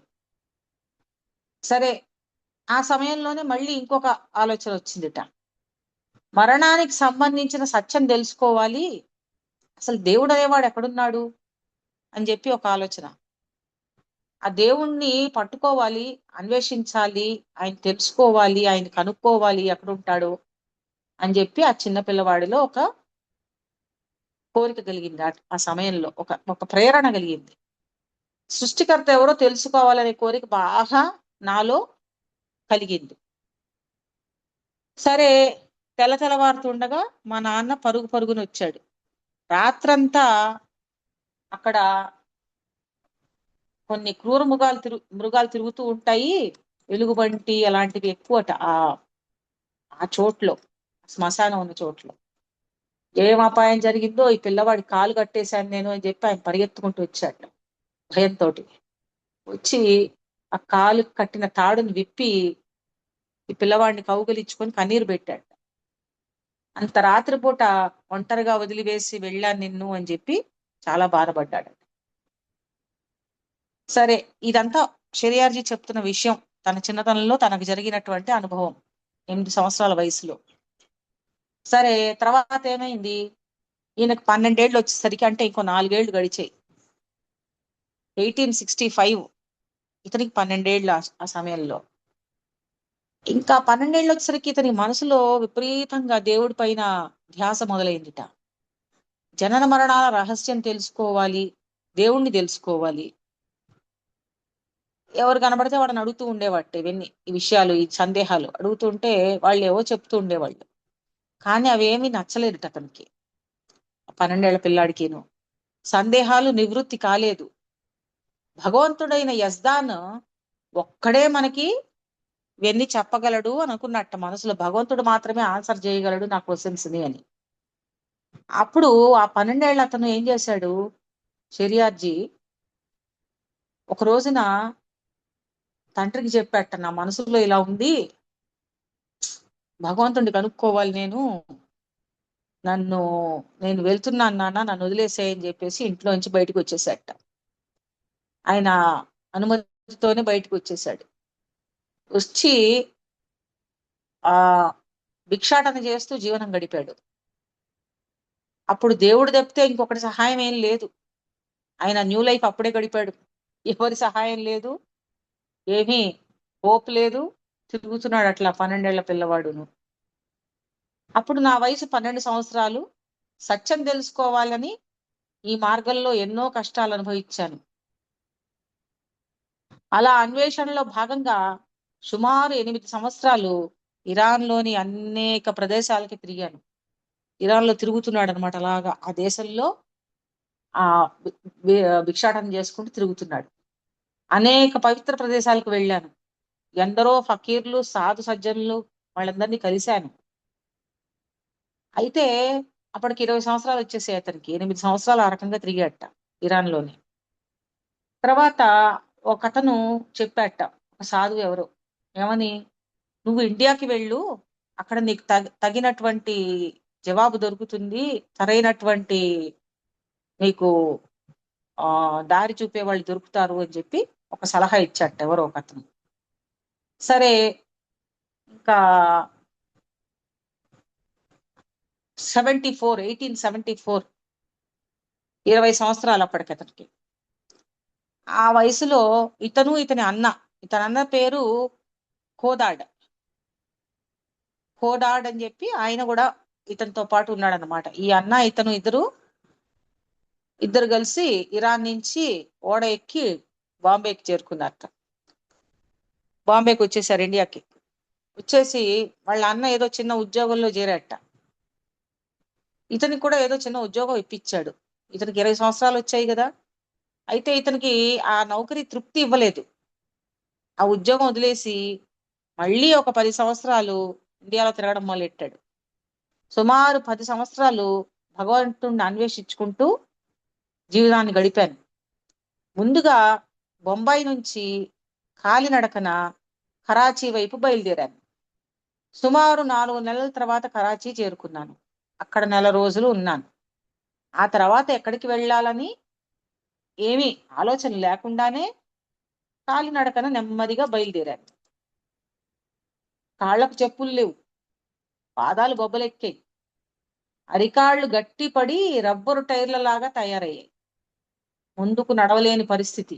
సరే ఆ సమయంలోనే మళ్ళీ ఇంకొక ఆలోచన వచ్చిందిట. మరణానికి సంబంధించిన సత్యం తెలుసుకోవాలి, అసలు దేవుడు అనేవాడు ఎక్కడున్నాడు అని చెప్పి ఒక ఆలోచన. ఆ దేవుణ్ణి పట్టుకోవాలి, అన్వేషించాలి, ఆయన తెలుసుకోవాలి, ఆయన కనుక్కోవాలి ఎక్కడుంటాడో అని చెప్పి ఆ చిన్న పిల్లవాడిలో ఒక కోరిక కలిగింది. ఆ సమయంలో ఒక ప్రేరణ కలిగింది. సృష్టికర్త ఎవరో తెలుసుకోవాలనే కోరిక బాగా నాలో కలిగింది. సరే తెల్లవారుతుండగా మా నాన్న పరుగున వచ్చాడు. రాత్రంతా అక్కడ కొన్ని క్రూర మృగాలు తిరుగుతూ ఉంటాయి, ఎలుగుబంటి అలాంటివి ఎక్కువట ఆ చోట్లో, శ్మశానం ఉన్న చోట్లో. ఏం అపాయం జరిగిందో, ఈ పిల్లవాడి కాలు కట్టేశాను నేను అని చెప్పి ఆయన పరిగెత్తుకుంటూ వచ్చాడు భయంతో. వచ్చి ఆ కాలు కట్టిన తాడుని విప్పి ఈ పిల్లవాడిని కౌగలించుకొని కన్నీరు పెట్టాడు. అంత రాత్రిపూట ఒంటరిగా వదిలివేసి వెళ్ళాను నిన్ను అని చెప్పి చాలా బాధపడ్డాడు. సరే ఇదంతా షెరియార్జీ చెప్తున్న విషయం, తన చిన్నతనంలో తనకు జరిగినటువంటి అనుభవం 8 సంవత్సరాల వయసులో. సరే తర్వాత ఏమైంది, ఈయనకు 12 ఏళ్ళు వచ్చేసరికి, అంటే ఇంకో 4 ఏళ్ళు గడిచాయి. 1865 ఇతనికి 12 ఏళ్ళు ఆ సమయంలో. ఇంకా 12 ఏళ్ళు వచ్చేసరికి ఇతని మనసులో విపరీతంగా దేవుడి పైన ధ్యాస మొదలైందిట. జనన మరణాల రహస్యం తెలుసుకోవాలి, దేవుణ్ణి తెలుసుకోవాలి. ఎవరు కనబడితే వాడిని అడుగుతూ ఉండేవాట. ఇవన్నీ ఈ విషయాలు, ఈ సందేహాలు అడుగుతుంటే వాళ్ళు ఏవో చెప్తూ ఉండేవాళ్ళు. కానీ అవేమీ నచ్చలేదు అతనికి. 12 ఏళ్ల పిల్లాడికిను సందేహాలు నివృత్తి కాలేదు. భగవంతుడైన యజ్దాన్ ఒక్కడే మనకి ఇవన్నీ చెప్పగలడు అని అనుకున్నట్ట మనసులో. భగవంతుడు మాత్రమే ఆన్సర్ చేయగలడు నా క్వశ్చన్స్ ని అని. అప్పుడు ఆ 12 ఏళ్ల అతను ఏం చేశాడు, షెరియార్జీ, ఒక రోజున తండ్రికి చెప్పాట, నా మనసులో ఇలా ఉంది, భగవంతుడిని కనుక్కోవాలి నేను వెళ్తున్నాను నాన్న, నన్ను వదిలేసేయని చెప్పేసి ఇంట్లోంచి బయటకు వచ్చేసాట. ఆయన అనుమతితోనే బయటకు వచ్చేసాడు. వచ్చి ఆ భిక్షాటన చేస్తూ జీవనం గడిపాడు. అప్పుడు దేవుడు తప్పితే ఇంకొకటి సహాయం ఏం లేదు. ఆయన న్యూ లైఫ్ అప్పుడే గడిపాడు. ఎవరి సహాయం లేదు, ఏమీ హోప్ లేదు, తిరుగుతున్నాడు అట్లా 12 ఏళ్ల పిల్లవాడును. అప్పుడు నా వయసు 12 సంవత్సరాలు. సత్యం తెలుసుకోవాలని ఈ మార్గంలో ఎన్నో కష్టాలు అనుభవించాను. అలా అన్వేషణలో భాగంగా సుమారు 8 సంవత్సరాలు ఇరాన్లోని అనేక ప్రదేశాలకి తిరిగాను. ఇరాన్లో తిరుగుతున్నాడు అనమాట. అలాగా ఆ దేశంలో ఆ భిక్షాటన చేసుకుంటూ తిరుగుతున్నాడు. అనేక పవిత్ర ప్రదేశాలకు వెళ్ళాను. ఎందరో ఫకీర్లు, సాధు సజ్జనులు, వాళ్ళందరినీ కలిశాను. అయితే అప్పటికి 20 సంవత్సరాలు వచ్చేసాయి అతనికి. 8 సంవత్సరాలు ఆ రకంగా తిరిగాట ఇరాన్లోని. తర్వాత ఒక అతను చెప్పాట, ఒక సాధువు ఎవరో, ఏమని, నువ్వు ఇండియాకి వెళ్ళు, అక్కడ నీకు తగినటువంటి జవాబు దొరుకుతుంది, సరైనటువంటి నీకు దారి చూపే వాళ్ళు దొరుకుతారు అని చెప్పి ఒక సలహా ఇచ్చాట ఎవరో ఒక అతను. సరే, ఇంకా 1874 20 సంవత్సరాలు అప్పటికి అతనికి. ఆ వయసులో ఇతని అన్న పేరు ఖోదాడ్ అని చెప్పి ఆయన కూడా ఇతనితో పాటు ఉన్నాడు అన్నమాట. ఈ అన్న ఇతను ఇద్దరు కలిసి ఇరాన్ నుంచి ఓడ ఎక్కి బాంబేకి చేరుకున్నారట. బాంబేకి వచ్చేసారు, ఇండియాకి వచ్చేసి వాళ్ళ అన్న ఏదో చిన్న ఉద్యోగంలో చేరాట. ఇతనికి కూడా ఏదో చిన్న ఉద్యోగం ఇప్పించాడు. ఇతనికి 20 సంవత్సరాలు వచ్చాయి కదా. అయితే ఇతనికి ఆ నౌకరీ తృప్తి ఇవ్వలేదు. ఆ ఉద్యోగం వదిలేసి మళ్ళీ ఒక 10 సంవత్సరాలు ఇండియాలో తిరగడం మొదలెట్టాడు. సుమారు 10 సంవత్సరాలు భగవంతుడిని అన్వేషించుకుంటూ జీవితాన్ని గడిపాను. ముందుగా బొంబాయి నుంచి కాలినడకన కరాచీ వైపు బయలుదేరాను. సుమారు 4 నెలల తర్వాత కరాచీ చేరుకున్నాను. అక్కడ 1 నెల రోజులు ఉన్నాను. ఆ తర్వాత ఎక్కడికి వెళ్ళాలని ఏమీ ఆలోచన లేకుండానే కాలినడకన నెమ్మదిగా బయలుదేరాను. కాళ్లకు చెప్పులు లేవు, పాదాలు బొబ్బలెక్కాయి, అరికాళ్లు గట్టిపడి రబ్బరు టైర్లలాగా తయారయ్యాయి. ముందుకు నడవలేని పరిస్థితి.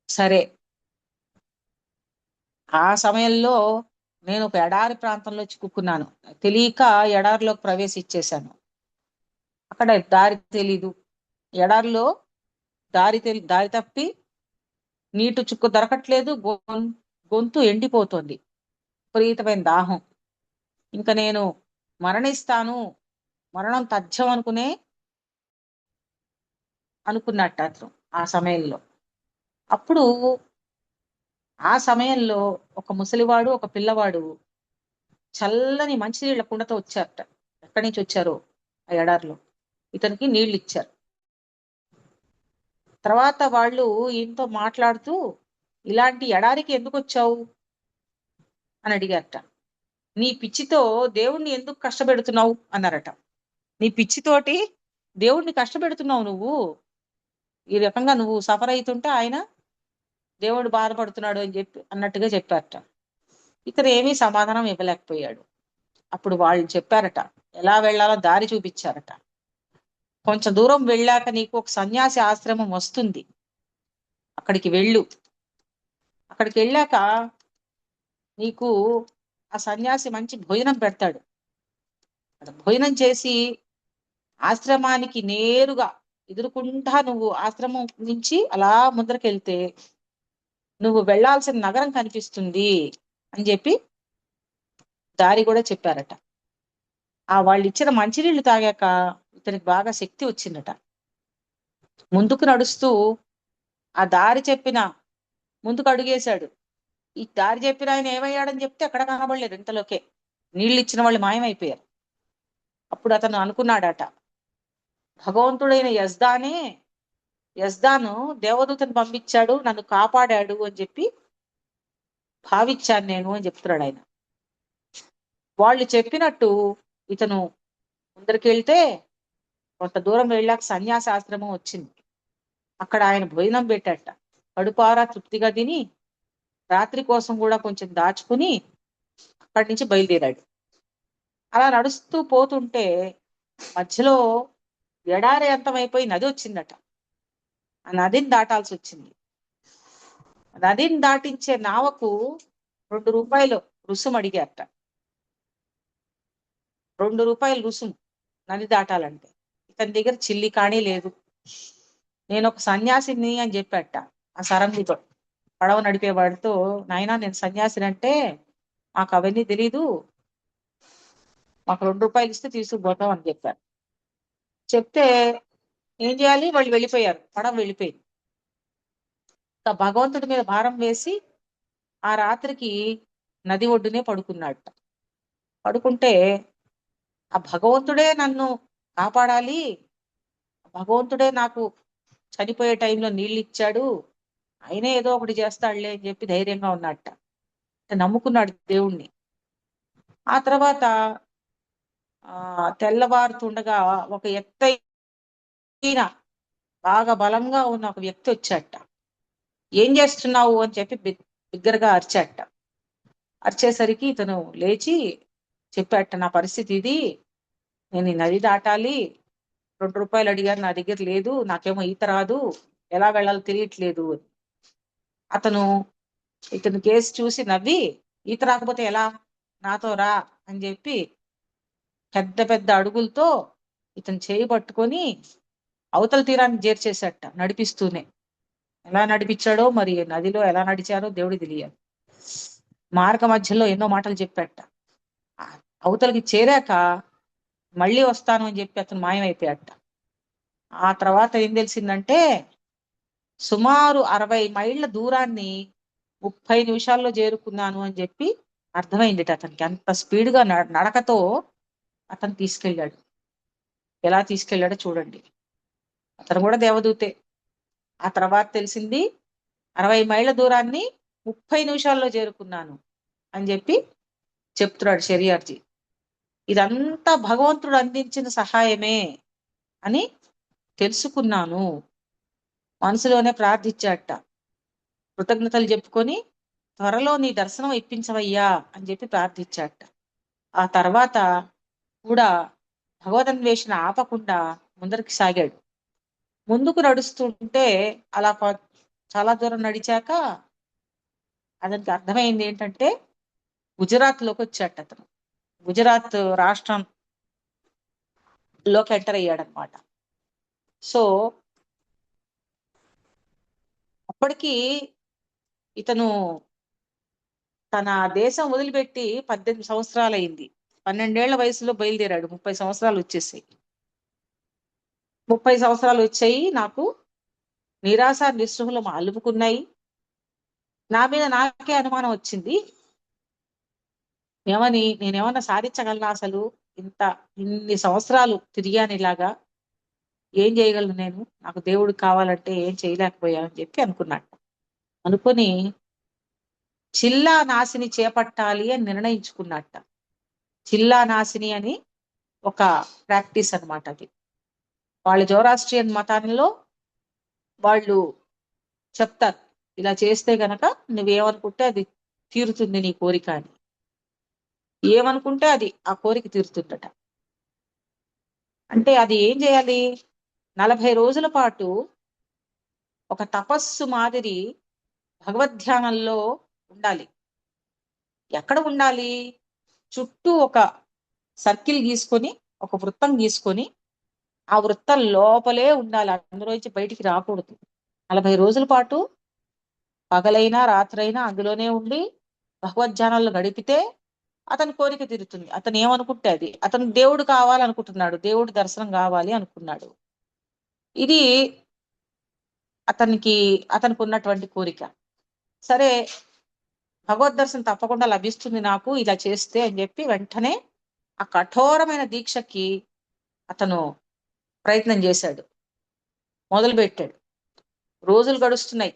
సరే, ఆ సమయంలో నేను ఒక ఎడారి ప్రాంతంలో చిక్కుకున్నాను. తెలియక ఎడారిలోకి ప్రవేశించేశాను. అక్కడ దారి తెలీదు. ఎడారిలో దారి తప్పి నీటి చుక్కు దొరకట్లేదు. గొంతు ఎండిపోతుంది, విపరీతమైన దాహం. ఇంకా నేను మరణిస్తాను, మరణం తథ్యం అనుకున్నట్టు అతను ఆ సమయంలో. అప్పుడు ఆ సమయంలో ఒక ముసలివాడు, ఒక పిల్లవాడు చల్లని మంచినీళ్ళ కుండతో వచ్చారట. ఎక్కడి నుంచి వచ్చారో ఆ ఎడారిలో ఇతనికి నీళ్లు ఇచ్చారు. తర్వాత వాళ్ళు ఈయనతో మాట్లాడుతూ, ఇలాంటి ఎడారికి ఎందుకు వచ్చావు అని అడిగారట. నీ పిచ్చితో దేవుణ్ణి ఎందుకు కష్టపెడుతున్నావు అన్నారట. నీ పిచ్చితోటి దేవుణ్ణి కష్టపెడుతున్నావు నువ్వు, ఈ రకంగా నువ్వు సఫర్ అవుతుంటే ఆయన దేవుడు బాధపడుతున్నాడు అని అన్నట్టుగా చెప్పారట. ఇతను ఏమీ సమాధానం ఇవ్వలేకపోయాడు. అప్పుడు వాళ్ళు చెప్పారట, ఎలా వెళ్ళాలో దారి చూపించారట. కొంచెం దూరం వెళ్ళాక నీకు ఒక సన్యాసి ఆశ్రమం వస్తుంది, అక్కడికి వెళ్ళు. అక్కడికి వెళ్ళాక నీకు ఆ సన్యాసి మంచి భోజనం పెడతాడు. భోజనం చేసి ఆశ్రమానికి నేరుగా ఎదురుకుంటా నువ్వు ఆశ్రమం నుంచి అలా ముందరకెళ్తే నువ్వు వెళ్లాల్సిన నగరం కనిపిస్తుంది అని చెప్పి దారి కూడా చెప్పారట. వాళ్ళు ఇచ్చిన మంచినీళ్లు తాగాక ఇతనికి బాగా శక్తి వచ్చిందట. ముందుకు నడుస్తూ ఆ దారి చెప్పిన ముందుకు అడుగేశాడు. ఈ దారి చెప్పిన ఆయన ఏమయ్యాడని చెప్తే ఎక్కడ కనబడలేదు. ఇంతలోకే నీళ్ళు ఇచ్చిన వాళ్ళు మాయమైపోయారు. అప్పుడు అతను అనుకున్నాడట, భగవంతుడైన యజ్దాను దేవదూతను పంపించాడు, నన్ను కాపాడాడు అని చెప్పి భావించాను నేను అని చెప్తున్నాడు ఆయన. వాళ్ళు చెప్పినట్టు ఇతను ముందరికి వెళ్తే కొంత దూరం వెళ్ళాక సన్యాసాశ్రమం వచ్చింది. అక్కడ ఆయన భోజనం పెట్టాట. కడుపారా తృప్తిగా తిని రాత్రి కోసం కూడా కొంచెం దాచుకుని అక్కడి నుంచి బయలుదేరాడు. అలా నడుస్తూ పోతుంటే మధ్యలో ఎడారి అంతమైపోయి నది వచ్చిందట. ఆ నదిని దాటాల్సి వచ్చింది. నదిని దాటించే నావకు 2 రూపాయలు రుసుము అడిగారట. 2 రూపాయలు రుసుము నది దాటాలంటే. ఇతని దగ్గర చిల్లి కానీ లేదు. నేను ఒక సన్యాసిని అని చెప్పాట ఆ సరంగితో, పడవ నడిపేవాడితో. నాయనా నేను సన్యాసిని అంటే మాకు అవన్నీ తెలీదు, మాకు 2 రూపాయలు ఇస్తే తీసుకుపోతాం అని చెప్పారు. చెప్తే ఏం చేయాలి, వాళ్ళు వెళ్ళిపోయారు. పడవ వెళ్ళిపోయింది. భగవంతుడి మీద భారం వేసి ఆ రాత్రికి నది ఒడ్డునే పడుకున్నాడు. పడుకుంటే ఆ భగవంతుడే నన్ను కాపాడాలి, భగవంతుడే నాకు చనిపోయే టైంలో నీళ్ళు ఇచ్చాడు, ఆయనే ఏదో ఒకటి చేస్తాడులే అని చెప్పి ధైర్యంగా ఉన్నట్ట. నమ్ముకున్నాడు దేవుణ్ణి. ఆ తర్వాత తెల్లవారుతుండగా ఒక ఎత్తైన బాగా బలంగా ఉన్న ఒక వ్యక్తి వచ్చాట. ఏం చేస్తున్నావు అని చెప్పి బిగ్గరగా అరిచాట. అరిచేసరికి ఇతను లేచి చెప్పాట, నా పరిస్థితి ఇది, నేను ఈ నది దాటాలి, 2 రూపాయలు అడిగారు, నా దగ్గర లేదు, నాకేమో ఈత రాదు, ఎలా వెళ్ళాలో తెలియట్లేదు. ఇతను కేసు చూసి నవ్వి, ఈత రాకపోతే ఎలా, నాతో రా అని చెప్పి పెద్ద పెద్ద అడుగులతో ఇతను చేయి పట్టుకొని అవతల తీరాన్ని చేర్చేసట నడిపిస్తూనే. ఎలా నడిపించాడో మరి, నదిలో ఎలా నడిచారో దేవుడికి తెలియాలి. మార్గ మధ్యలో ఎన్నో మాటలు చెప్పాట. అవతలకి చేరాక మళ్ళీ వస్తాను అని చెప్పి అతను మాయమైపోయాట. ఆ తర్వాత ఏం తెలిసిందంటే సుమారు 60 మైళ్ళ దూరాన్ని 30 నిమిషాల్లో చేరుకున్నాను అని చెప్పి అర్థమైంది అతనికి. అంత స్పీడ్గా నడకతో అతను తీసుకెళ్ళాడు. ఎలా తీసుకెళ్ళాడో చూడండి. అతను కూడా దేవదూతే. ఆ తర్వాత తెలిసింది 60 మైళ్ళ దూరాన్ని 30 నిమిషాల్లో చేరుకున్నాను అని చెప్పి చెప్తున్నాడు షెరియార్జీ. ఇదంతా భగవంతుడు అందించిన సహాయమే అని తెలుసుకున్నాను. మనసులోనే ప్రార్థించాట. కృతజ్ఞతలు చెప్పుకొని త్వరలో నీ దర్శనం ఇప్పించవయ్యా అని చెప్పి ప్రార్థించాట. ఆ తర్వాత కూడా భగవదన్వేషణ ఆపకుండా ముందరికి సాగాడు. ముందుకు నడుస్తుంటే అలా చాలా దూరం నడిచాక అతనికి అర్థమైంది ఏంటంటే గుజరాత్ లోకి వచ్చాట. అతను గుజరాత్ రాష్ట్రంలోకి ఎంటర్ అయ్యాడనమాట. సో అప్పటికి ఇతను తన దేశం వదిలిపెట్టి 18 సంవత్సరాలు అయింది. 12 ఏళ్ల వయసులో బయలుదేరాడు. 30 సంవత్సరాలు వచ్చేసాయి. 30 సంవత్సరాలు వచ్చాయి. నాకు నిరాశ నిస్పృహలు అలుపుకున్నాయి. నా మీద నాకే అనుమానం వచ్చింది. నేనేమన్నా సాధించగలనా, అసలు ఇన్ని సంవత్సరాలు తిరిగాను ఇలాగా, ఏం చేయగలను నేను, నాకు దేవుడు కావాలంటే ఏం చేయలేకపోయానని చెప్పి అనుకున్నాడు. అనుకుని చిల్లా నాశిని చేపట్టాలి అని నిర్ణయించుకున్నట్ట. చిల్లా నాశిని అని ఒక ప్రాక్టీస్ అనమాట అది. వాళ్ళ జోరాస్ట్రియన్ మతాల్లో వాళ్ళు చెప్తారు, ఇలా చేస్తే గనక నువ్వేమనుకుంటే అది తీరుతుంది నీ కోరిక అని. ఏమనుకుంటే అది ఆ కోరిక తీరుతుందట. అంటే అది ఏం చేయాలి, 40 రోజుల పాటు ఒక తపస్సు మాదిరి భగవద్ధ్యానంలో ఉండాలి. ఎక్కడ ఉండాలి, చుట్టూ ఒక సర్కిల్ గీసుకొని, ఒక వృత్తం గీసుకొని ఆ వృత్తం లోపలే ఉండాలి, అందులోంచి బయటికి రాకూడదు. 40 రోజుల పాటు పగలైనా రాత్రైనా అందులోనే ఉండి భగవద్ధ్యానాల్లో గడిపితే అతని కోరిక తీరుతుంది. అతను ఏమనుకుంటే అది, అతను దేవుడు కావాలనుకుంటున్నాడు, దేవుడు దర్శనం కావాలి అనుకున్నాడు. ఇది అతనికి ఉన్నటువంటి కోరిక. సరే భగవద్ దర్శనం తప్పకుండా లభిస్తుంది నాకు ఇలా చేస్తే అని చెప్పి వెంటనే ఆ కఠోరమైన దీక్షకి అతను ప్రయత్నం చేశాడు, మొదలుపెట్టాడు. రోజులు గడుస్తున్నాయి,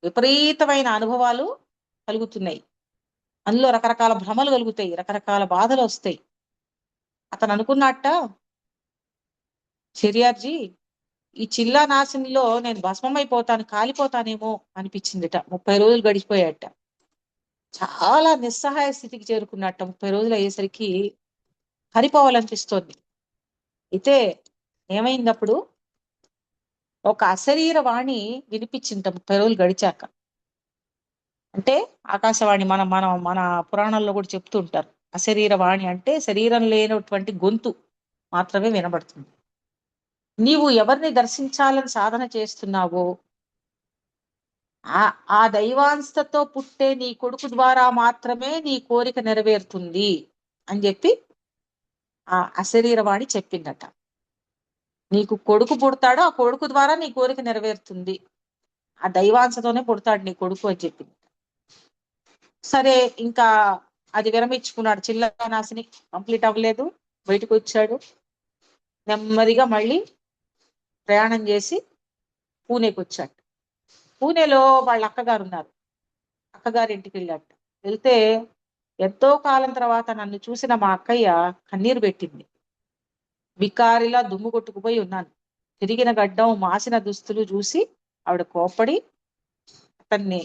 విపరీతమైన అనుభవాలు కలుగుతున్నాయి, అందులో రకరకాల భ్రమలు కలుగుతాయి, రకరకాల బాధలు వస్తాయి. అతను అనుకున్నట్ట, చెరియార్జీ ఈ చిల్లా నాశనిలో నేను భస్మమైపోతాను, కాలిపోతానేమో అనిపించిందిట. 30 రోజులు గడిచిపోయాట, చాలా నిస్సహాయ స్థితికి చేరుకున్నట్ట. 30 రోజులు అయ్యేసరికి హరిపోవాలనిపిస్తోంది. అయితే ఏమైందప్పుడు ఒక అశరీర వాణి వినిపించింట 30 రోజులు గడిచాక. అంటే ఆకాశవాణి మన మన మన పురాణాల్లో కూడా చెప్తూ ఉంటారు. అశరీర వాణి అంటే శరీరం లేనటువంటి గొంతు మాత్రమే వినబడుతుంది. నీవు ఎవరిని దర్శించాలని సాధన చేస్తున్నావో ఆ దైవాంశతో పుట్టే నీ కొడుకు ద్వారా మాత్రమే నీ కోరిక నెరవేరుతుంది అని చెప్పి ఆ అశరీరవాణి చెప్పిందట. నీకు కొడుకు పుడతాడో ఆ కొడుకు ద్వారా నీ కోరిక నెరవేరుతుంది, ఆ దైవాంశతోనే పుడతాడు నీ కొడుకు అని చెప్పింది. సరే ఇంకా అది విరమించుకున్నాడు. చిల్లనాశిని కంప్లీట్ అవ్వలేదు, బయటకు వచ్చాడు. నెమ్మదిగా మళ్ళీ ప్రయాణం చేసి పూణేకి వచ్చాడు. పూణేలో వాళ్ళ అక్కగారు ఉన్నారు, అక్కగారి ఇంటికి వెళ్ళాడు. వెళ్తే ఎంతో కాలం తర్వాత నన్ను చూసిన మా అక్కయ్య కన్నీరు పెట్టింది. బికారిలా దుమ్ము కొట్టుకుపోయి ఉన్నాను. తిరిగిన గడ్డం, మాసిన దుస్తులు చూసి ఆవిడ కోపడి అతన్ని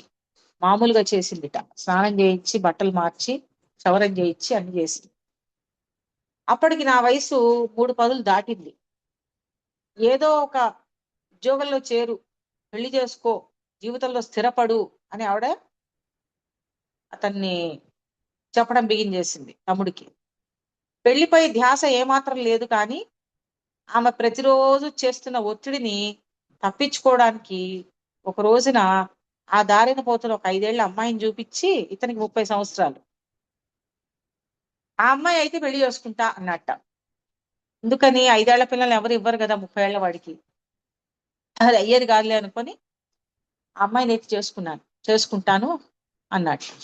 మామూలుగా చేసిందిట. స్నానం చేయించి, బట్టలు మార్చి, క్షవరం చేయించి అన్ని చేసింది. అప్పటికి నా వయసు 3 పదులు దాటింది. ఏదో ఒక ఉద్యోగంలో చేరు, పెళ్లి చేసుకో, జీవితంలో స్థిరపడు అని ఆవిడ అతన్ని చెప్పడం బిగించేసింది తమ్ముడికి. పెళ్లిపై ధ్యాస ఏమాత్రం లేదు, కానీ ఆమె ప్రతిరోజు చేస్తున్న ఒత్తిడిని తప్పించుకోవడానికి ఒక రోజున ఆ దారిన పోతున్న ఒక 5 ఏళ్ల అమ్మాయిని చూపించి, ఇతనికి 30 సంవత్సరాలు, ఆ అమ్మాయి అయితే పెళ్లి చేసుకుంటా అన్నట్ట. ఎందుకని 5 ఏళ్ల పిల్లలు ఎవరు ఇవ్వరు కదా 30 ఏళ్ల వాడికి, అది అయ్యేది కాదులే అనుకొని ఆ అమ్మాయిని అయితే చేసుకుంటాను అన్నట్టు.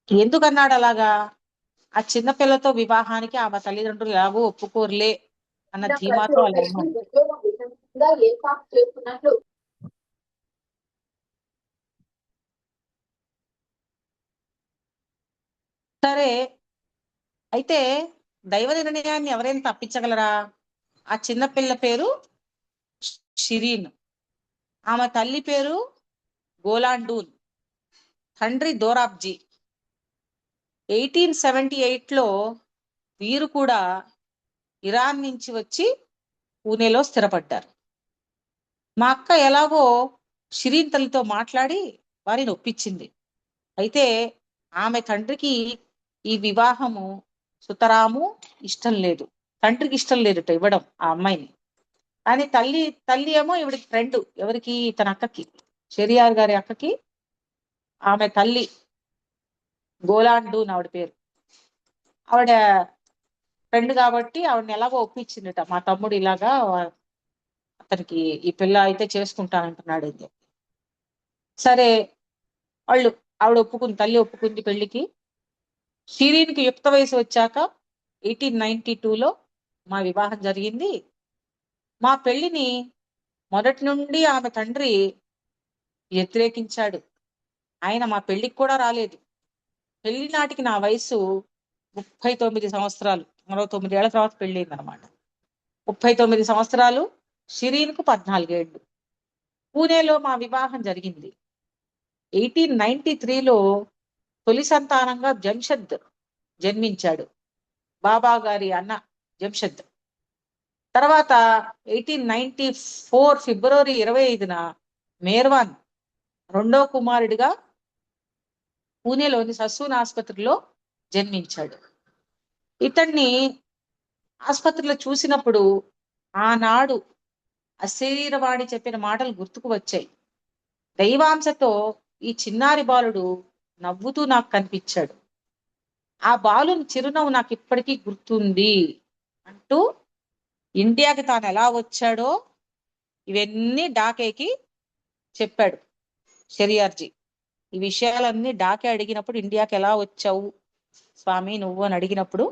ఎందుకన్నాడు అలాగా? ఆ చిన్న పిల్లతో వివాహానికి ఆమె తల్లిదండ్రులు ఎలాగో ఒప్పుకోరులే అన్న ధీమాతో అలా అన్నాడు. సరే, అయితే దైవ నిర్ణయాన్ని ఎవరైనా తప్పించగలరా? ఆ చిన్నపిల్ల పేరు షిరీన్, ఆమె తల్లి పేరు గోలాండూన్, తండ్రి దోరాబ్జీ. 1878లో వీరు కూడా ఇరాన్ నుంచి వచ్చి పూణేలో స్థిరపడ్డారు. మా అక్క ఎలాగో షిరీన్ తల్లితో మాట్లాడి వారిని ఒప్పించింది. అయితే ఆమె తండ్రికి ఈ వివాహము సుతరాము ఇష్టం లేదు, తండ్రికి ఇష్టం లేదుట ఇవ్వడం ఆ అమ్మాయిని. కానీ తల్లి ఏమో ఈవిడికి ఫ్రెండ్. ఎవరికి? తన అక్కకి, షెరియార్ గారి అక్కకి ఆమె తల్లి గోలాండూన్ ఆవిడ పేరు. ఆవిడ ఫ్రెండ్ కాబట్టి ఆవిడని ఎలాగో ఒప్పించిందట. మా తమ్ముడు ఇలాగా అతనికి ఈ పిల్ల అయితే చేసుకుంటానంటున్నాడు అని చెప్పి. సరే ఆవిడ ఒప్పుకుంది, తల్లి ఒప్పుకుంది పెళ్లికి. షిరీన్కి యుక్త వయసు వచ్చాక 1892లో మా వివాహం జరిగింది. మా పెళ్లిని మొదటి నుండి ఆమె తండ్రి వ్యతిరేకించాడు. ఆయన మా పెళ్లికి కూడా రాలేదు. పెళ్లి నాటికి నా వయసు 39 సంవత్సరాలు, మరో 9 ఏళ్ల తర్వాత పెళ్ళింది అనమాట. 39 సంవత్సరాలు, షిరీన్కు 14 ఏళ్ళు. పూణేలో మా వివాహం జరిగింది. 1893లో తొలి సంతానంగా జంషద్ జన్మించాడు, బాబా గారి అన్న జంషద్. తర్వాత 1894 ఫిబ్రవరి 25న మేర్వాన్ రెండో కుమారుడిగా పూణేలోని సస్సూన్ ఆసుపత్రిలో జన్మించాడు. ఇతన్ని ఆసుపత్రిలో చూసినప్పుడు ఆనాడు అశరీరవాణి చెప్పిన మాటలు గుర్తుకు వచ్చాయి. దైవాంశతో ఈ చిన్నారి బాలుడు నవ్వుతూ నాకు కనిపించాడు, ఆ బాలుని చిరునవ్వు నాకు ఇప్పటికీ గుర్తుంది అంటూ ఇండియాకి తాను ఎలా వచ్చాడో ఇవన్నీ డాకేకి చెప్పాడు షెరియార్జీ. ఈ విషయాలన్నీ డాకే అడిగినప్పుడు, ఇండియాకి ఎలా వచ్చావు స్వామి నువ్వు అని అడిగినప్పుడు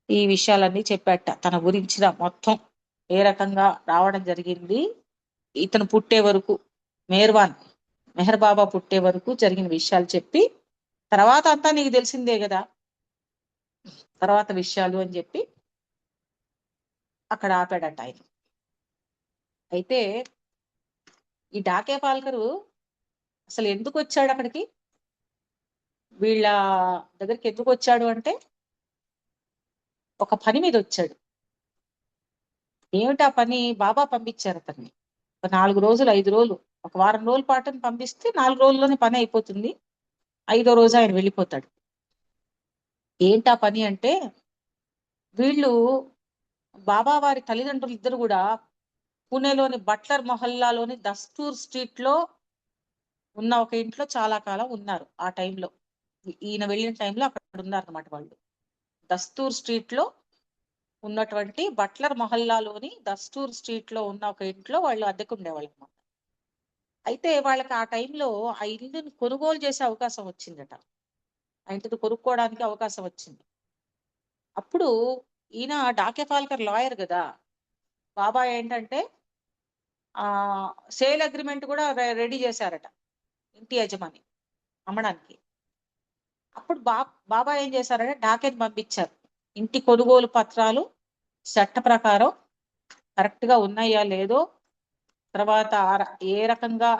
ఈ విషయాలన్నీ చెప్పాట. తన గురించిన మొత్తం ఏ రకంగా రావడం జరిగింది, ఇతను పుట్టే వరకు, మెహర్ బాబా పుట్టే వరకు జరిగిన విషయాలు చెప్పి, తర్వాత అంతా నీకు తెలిసిందే కదా తర్వాత విషయాలు అని చెప్పి అక్కడ ఆపాడట ఆయన. అయితే ఈ డాకే పాల్కరు అసలు ఎందుకు వచ్చాడు అక్కడికి, వీళ్ళ దగ్గరికి ఎందుకు వచ్చాడు అంటే ఒక పని మీద వచ్చాడు. ఏమిటా పని? బాబా పంపించారు అతన్ని. ఒక 4 రోజులు 5 రోజులు, ఒక వారం రోజుల పాటు పంపిస్తే 4 రోజుల్లోనే పని అయిపోతుంది. 5వ రోజు ఆయన వెళ్ళిపోతాడు. ఏంటా పని అంటే, వీళ్ళు బాబా వారి తల్లిదండ్రులు ఇద్దరు కూడా పూణేలోని బట్లర్ మొహల్లాలోని దస్తూర్ స్ట్రీట్ లో ఉన్న ఒక ఇంట్లో చాలా కాలం ఉన్నారు. ఆ టైంలో, ఈయన వెళ్ళిన టైంలో అక్కడ ఉన్నారు అనమాట వాళ్ళు. దస్తూర్ స్ట్రీట్ లో ఉన్నటువంటి బట్లర్ మొహల్లాలోని దస్తూర్ స్ట్రీట్ లో ఉన్న ఒక ఇంట్లో వాళ్ళు అద్దెకు ఉండేవాళ్ళు అనమాట. అయితే వాళ్ళకి ఆ టైంలో ఆ ఇల్లుని కొనుగోలు చేసే అవకాశం వచ్చిందట. ఆ ఇంటిని కొనుక్కోవడానికి అవకాశం వచ్చింది. అప్పుడు ఈయన డాకే పాల్కర్ లాయర్ కదా, బాబా ఏంటంటే సేల్ అగ్రిమెంట్ కూడా రెడీ చేశారట ఇంటి యజమాని అమ్మడానికి. అప్పుడు బాబా ఏం చేశారంటే డాకేని పంపించారు. ఇంటి కొనుగోలు పత్రాలు చట్ట ప్రకారం కరెక్ట్ గా ఉన్నాయా లేదో, తర్వాత ఏ రకంగా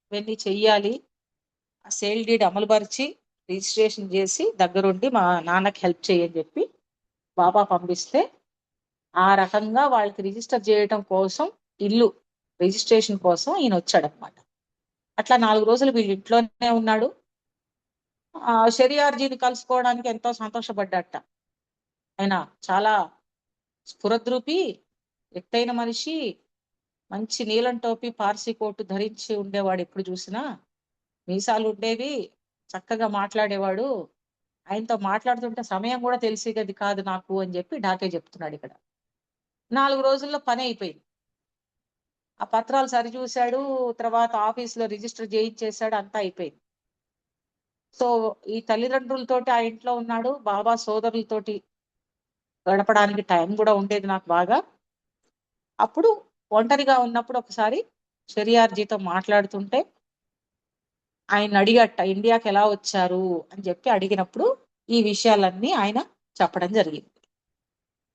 ఇవన్నీ చెయ్యాలి, ఆ సేల్ డీడ్ అమలుపరిచి రిజిస్ట్రేషన్ చేసి దగ్గరుండి మా నాన్నకి హెల్ప్ చేయని చెప్పి బాబా పంపిస్తే, ఆ రకంగా వాళ్ళకి రిజిస్టర్ చేయడం కోసం, ఇల్లు రిజిస్ట్రేషన్ కోసం ఈయన వచ్చాడనమాట. అట్లా 4 రోజులు వీళ్ళ ఇంట్లోనే ఉన్నాడు. షెరియార్జీని కలుసుకోవడానికి ఎంతో సంతోషపడ్డట. ఆయన చాలా స్ఫురద్రూపి, ఎత్తైన మనిషి, మంచి నీలం టోపీ పార్సీ కోటు ధరించి ఉండేవాడు. ఎప్పుడు చూసినా మీసాలు ఉండేవి, చక్కగా మాట్లాడేవాడు. ఆయనతో మాట్లాడుతుంటే సమయం కూడా తెలిసేది కాదు నాకు అని చెప్పి డాకే చెప్తున్నాడు ఇక్కడ. 4 రోజుల్లో పని అయిపోయింది. ఆ పత్రాలు సరిచూశాడు, తర్వాత ఆఫీసులో రిజిస్టర్ చేయించేశాడు, అంతా అయిపోయింది. సో ఈ తల్లిదండ్రులతోటి ఆ ఇంట్లో ఉన్నాడు. బాబా సోదరులతోటి గడపడానికి టైం కూడా ఉండేది నాకు బాగా. అప్పుడు ఒంటరిగా ఉన్నప్పుడు ఒకసారి షెరియార్జీతో మాట్లాడుతుంటే ఆయన అడిగట, ఇండియాకి ఎలా వచ్చారు అని చెప్పి అడిగినప్పుడు ఈ విషయాలన్నీ ఆయన చెప్పడం జరిగింది.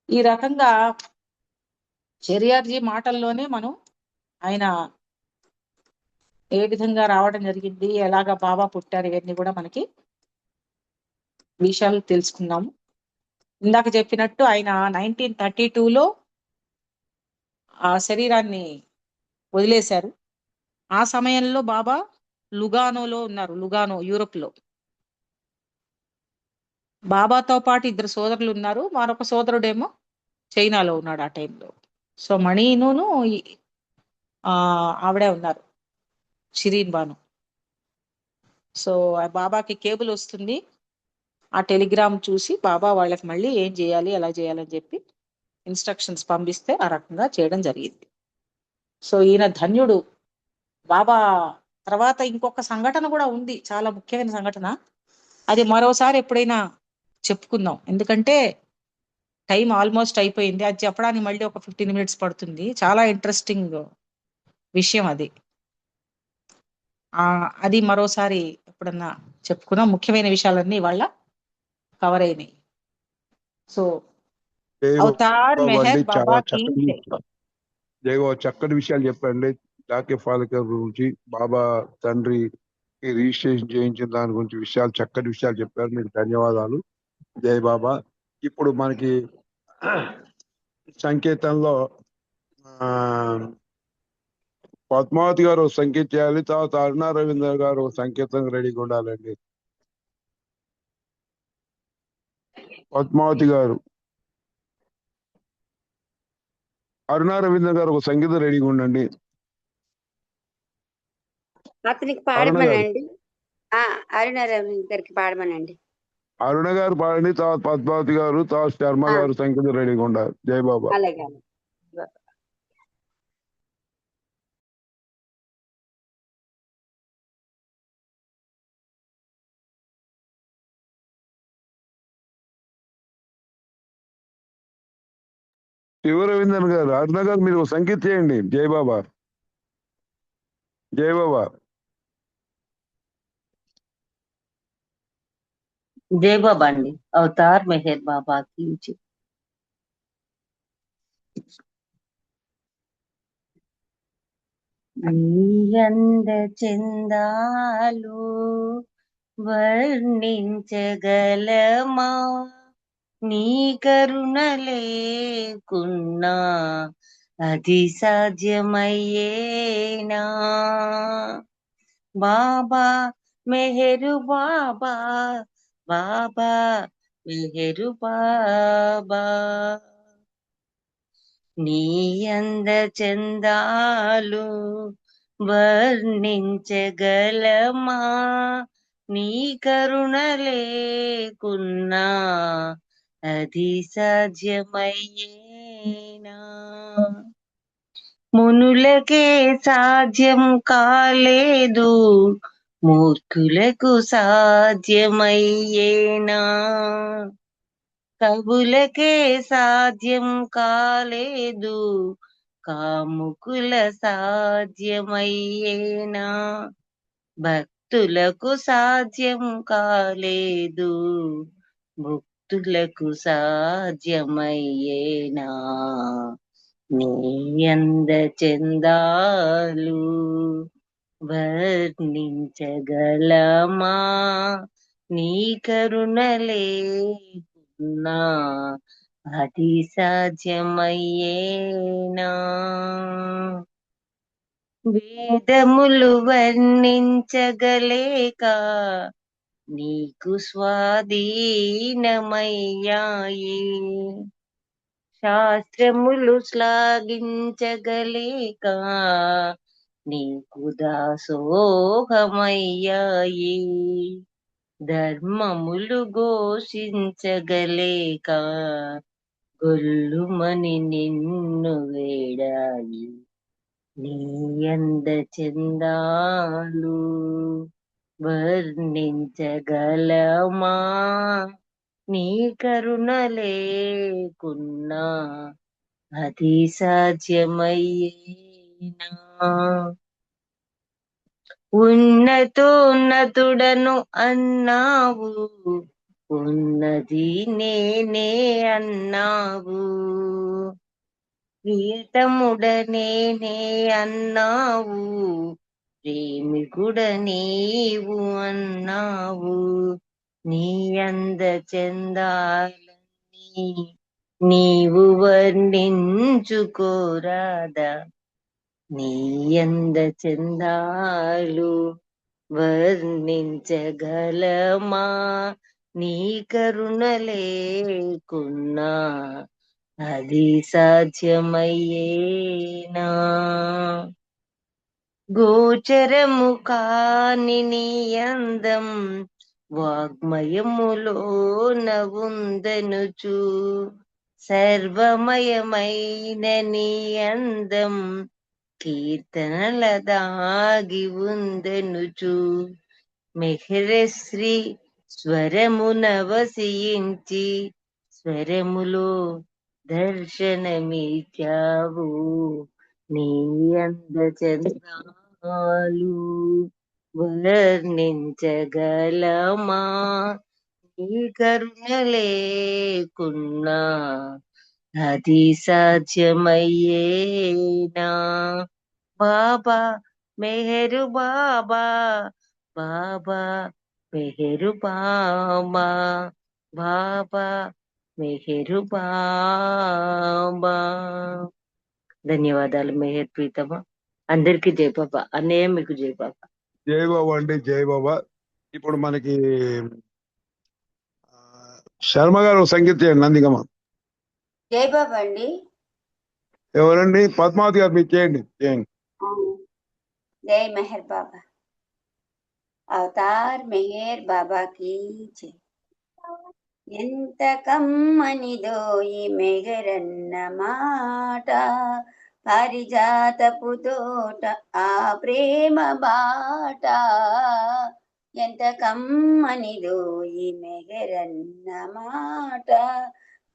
ఈ రకంగా షెరియార్జీ మాటల్లోనే మనం ఆయన ఏ విధంగా రావడం జరిగింది, ఎలాగా బాబా పుట్టారు, ఇవన్నీ కూడా మనకి విషయాలు తెలుసుకున్నాము. ఇందాక చెప్పినట్టు ఆయన 1932లో ఆ శరీరాన్ని వదిలేశారు. ఆ సమయంలో బాబా లుగానోలో ఉన్నారు. లుగానో యూరోప్ లో. బాబాతో పాటు 2 సోదరులు ఉన్నారు. మరొక సోదరుడేమో చైనాలో ఉన్నాడు ఆ టైంలో. సో మణిను ఆవిడే ఉన్నారు, షిరీన్ బాను. సో బాబాకి కేబుల్ వస్తుంది. ఆ టెలిగ్రామ్ చూసి బాబా వాళ్ళకి మళ్ళీ ఏం చేయాలి, ఎలా చేయాలని చెప్పి ఇన్స్ట్రక్షన్స్ పంపిస్తే ఆ రకంగా చేయడం జరిగింది. సో ఈయన ధన్యుడు. బాబా తర్వాత ఇంకొక సంఘటన కూడా ఉంది, చాలా ముఖ్యమైన సంఘటన. అది మరోసారి ఎప్పుడైనా చెప్పుకుందాం, ఎందుకంటే టైం ఆల్మోస్ట్ అయిపోయింది. అది చెప్పడానికి మళ్ళీ ఒక 15 minutes పడుతుంది. చాలా ఇంట్రెస్టింగ్ విషయం అది. అది మరోసారి ఎప్పుడన్నా చెప్పుకుందాం. ముఖ్యమైన విషయాలన్నీ వాళ్ళ కవర్ అయినాయి. సో అవతార్ మెహర్ బాబా కి జై బాబా, చక్కటి విషయాలు చెప్పండి. డాకే పాల్కర్ గురించి, బాబా తండ్రి రిజిస్ట్రేషన్ చేయించిన దాని గురించి చక్కటి విషయాలు చెప్పారు. మీకు ధన్యవాదాలు. జై బాబా. ఇప్పుడు మనకి సంకేతంలో పద్మావతి గారు సంకేతం చేయాలి, తర్వాత అరుణ రవీంద్ర గారు సంకేతం రెడీగా ఉండాలండి. పద్మావతి గారు, అరుణ రవీంద్ర గారు ఒక సంగీతం రెడీగా ఉండండి. అతనికి పాడమనండి. అరుణ రవీంద్ర గారికి పాడమనండి. అరుణ గారు పాడండి, తర్వాత పద్మావతి గారు, తర్వాత శర్మ గారు సంగీతం రెడీగా ఉండాలి. జై బాబా. అలాగే. శివరవీంద్రన్ గారు, అరుణ గారు, మీరు సంగీత చేయండి. జై బాబా, జై బాబా. జై బాబా అండి. అవతార్ మెహర్ బాబాకి జై. నీ అంద చందాలు వర్ణించగలమా, నీ కరుణ లేకున్నా అది సాధ్యమయ్యేనా. బాబా మెహరు బాబా, బాబా మెహరు బాబా. నీ అంద చందాలు వర్ణించగలమా, నీ కరుణ లేకున్నా అది సాధ్యమయ్యేనా. మునులకే సాధ్యం కాలేదు, మూర్ఖులకు సాధ్యమయ్యేనా. కవులకే సాధ్యం కాలేదు, కాముకుల సాధ్యమయ్యేనా. భక్తులకు సాధ్యం కాలేదు, భక్తులకు సాధ్యమయ్యేనా. నీ అంద చందాలు వర్ణించగలమా, నీ కరుణ లేకున్నా అది సాధ్యమయ్యేనా. వేదములు వర్ణించగలేక నీకు స్వాధీనమయ్యాయి, శాస్త్రములు శ్లాఘించగలేక నీకు దాసోహమయ్యాయి, ధర్మములు ఘోషించగలేక గొల్లుమని నిన్ను వేడాయి. నీ అంద చందాలు వర్ణించగలమా, నీ కరుణ లేకున్నా అది సాధ్యమయ్యేనా. ఉన్నతోన్నతుడను అన్నావు, ఉన్నది నేనే అన్నావు, ప్రియతముడనేనే అన్నావు, ప్రేమికుడ నీవు అన్నావు. నీ అంద చందాలన్నీ నీవు వర్ణించుకోరాదా, నీ అంద చందాలు వర్ణించగలమా, నీ కరుణ లేకున్నా అది సాధ్యమయ్యేనా. గోచరము కాని నీ అందం వాగ్మయములోన ఉందనుచు, సర్వమయమైన నీ అందం కీర్తనల దాగి ఉందనుచు, మెహరశ్రీ స్వరమున వసించి స్వరములో దర్శనమిచ్చావు. నీ అంద చందాలు వర్ణించగలమా, నీ కరుణ లేకున్నా అది సాధ్యమయ్యేనా. బాబా మెహరు బాబా, బాబా మెహరు బాబా, బాబా మెహరు బాబా. ధన్యవాదాలు మెహర్ ప్రీతమా. అందరికీ జై బాబా. అన్నయ్య మీకు జై బాబా. జై బాబా అండి, జై బాబా. ఇప్పుడు మనకి శర్మ గారు సంగీత చేయండి. నందిగమ్మ జై బాబా అండి. ఎవరండి? పద్మావతి గారు మీరు చేయండి, చేయండి. జై మెహర్ బాబా. అవతార్ మెహర్ బాబాకి జై. ఎంత కమ్మనిదో ఈ మెహరన్న మాట, పారిజాతపు తోట ఆ ప్రేమ బాట. ఎంత కమ్మనిదో ఈ మెహరన్న మాట,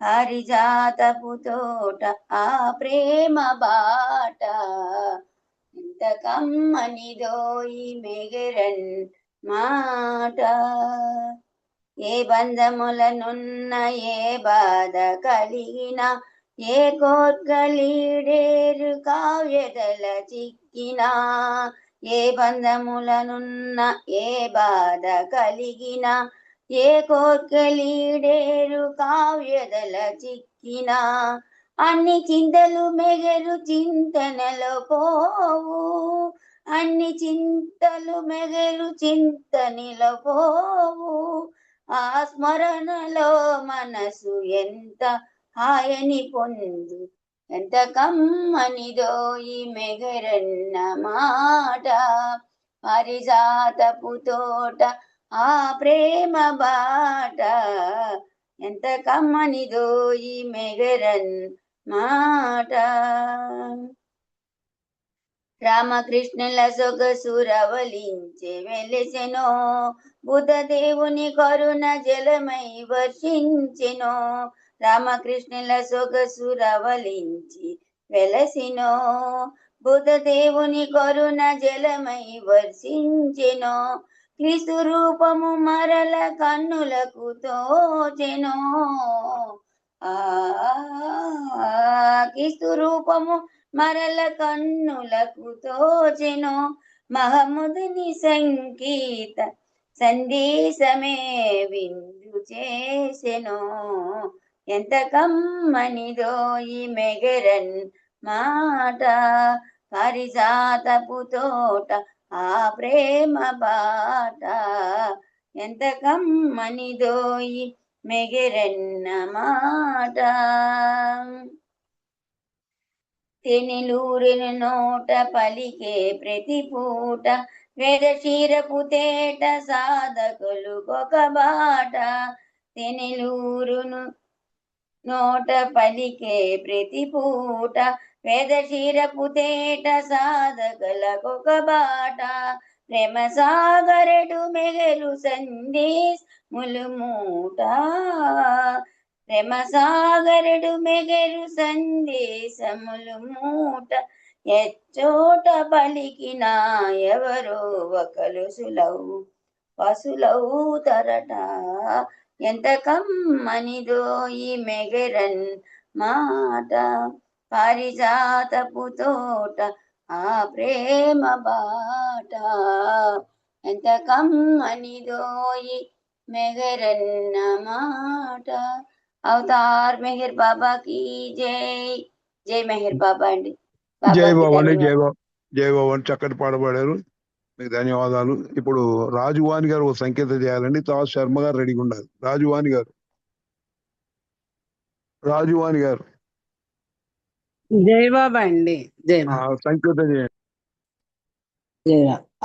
పారిజాతపు తోట ఆ ప్రేమ బాట ఎంత కమ్మనిదో ఈ మెగరన్ మాట. ఏ బంధములనున్న ఏ బాధ కలిగిన ఏ కోర్గలీడేరు కావ్యదల చిక్కిన ఏ బంధములనున్న ఏ బాధ కలిగిన ఏ కోర్గలీడేరు కావ్యదల చిక్కిన అన్ని చింతలు మెగరు చింతనలో పోవు అన్ని చింతలు మెగరు చింతనిలో పోవు ఆ స్మరణలో మనసు ఎంత హాయని పొందు ఎంత కమ్మనిదో ఈ మెగరన్న మాట. పారిజాతపు తోట ఆ ప్రేమ బాట ఎంత కమ్మనిదో ఈ మెగరన్ మాట. రామకృష్ణుల సొగసురవలించే వెలిసెనో బుధదేవుని కరుణ జలమై వర్షించెనో రామకృష్ణుల సొగసురవలించి వెలసినో బుధదేవుని కరుణ జలమై వర్షించెనో క్రీస్తు రూపము మరల కన్నులకు తోచెనో క్రీస్తు రూపము మరల కన్నులకు తోచెనో మహముదుని సంగీత సందేశమే విందు చేసెనో ఎంత కమ్మనిదో ఈ మెగరన్ మాట. పారిజాతపు తోట ఆ ప్రేమ బాట ఎంత కమ్మనిదో ఈ మెగరన్న మాట. తెనిలూరిని నోట పలికే ప్రతి పూట వేదశీరపు తేట సాధకులు ఒక బాట. తెనిలూరును నోట పలికే ప్రతి పూట వేదశీరపు తేట సాధకులకొక బాట. ప్రేమ సాగరడు మెగరు సందేశ్ ములుమూట ప్రేమ సాగరుడు మెగరు సందేశములు మూట ఎచ్చోట పలికిన ఎవరో ఒకరు సులవు పసులవుతరట ఎంత కమ్మనిదో ఈ మెగరన్ మాట. పారిజాతపు తోట ఆ ప్రేమ బాట ఎంత కమ్మనిదో ఈ మెగరన్న మాట. అవతార్ మెహర్ బాబా की జై. జై మెహర్ బాబా అండి. జై బాబాకి బాబా అండి. ధన్యవాదాలు. జై బాబా అని చక్కటి పాడబడారు. మీకు ధన్యవాదాలు. ఇప్పుడు రాజువాణి గారు ఒక సంకేతం చేయాలండి. తర్వాత శర్మ గారు రెడీగా ఉండాలి. రాజువాణి గారు జై బాబా అండి. జై ఆ, సంకేతం చేయండి. జై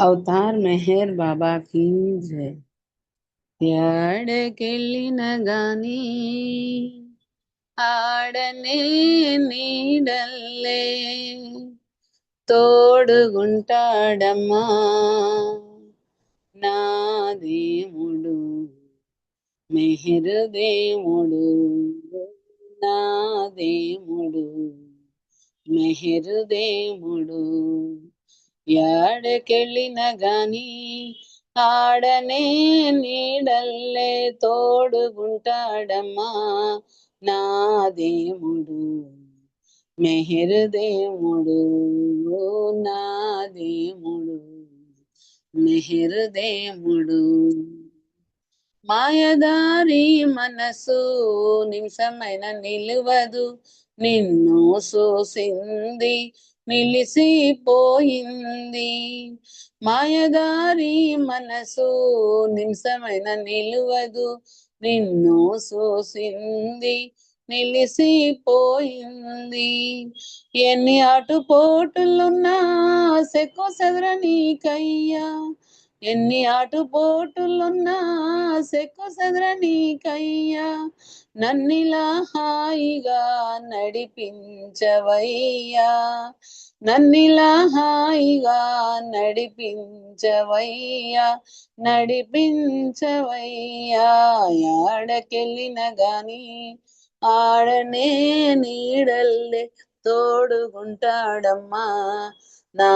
అవతార్ మెహర్ బాబా की జై. ఎడకెళ్ళిన గాని ఆడనే నీడల్లే తోడుగుంటాడమ్మా నా దేవుడు మెహర్ దేవుడు నా దేవుడు మెహర్ దేవుడు. ఎడకెళ్ళిన గాని ఆడనే నీడల్లే తోడుగుంటాడమ్మా నా దేవుడు మెహర్ దేవుడు నా దేవుడు మెహర్ దేవుడు. మాయదారి మనసు నిమిషమైన నిలువదు నిన్ను చూసింది నిలిసిపోయింది. మాయదారి మనసు నిమిషమైన నిలువదు నిన్ను చూసింది నిలిసిపోయింది. ఎన్ని అటుపోటులున్నా సెక్కు సెదరనీకయ్యా ఎన్ని ఆటుపోటులున్నా సెక్కు సదరనీకయ్యా నన్నిలా హాయిగా నడిపించవయ్యా నన్నిలా హాయిగా నడిపించవయ్యా నడిపించవయ్యా ఆడకెళ్ళిన గాని ఆడనే నీడల్లే తోడుగుంటాడమ్మా నా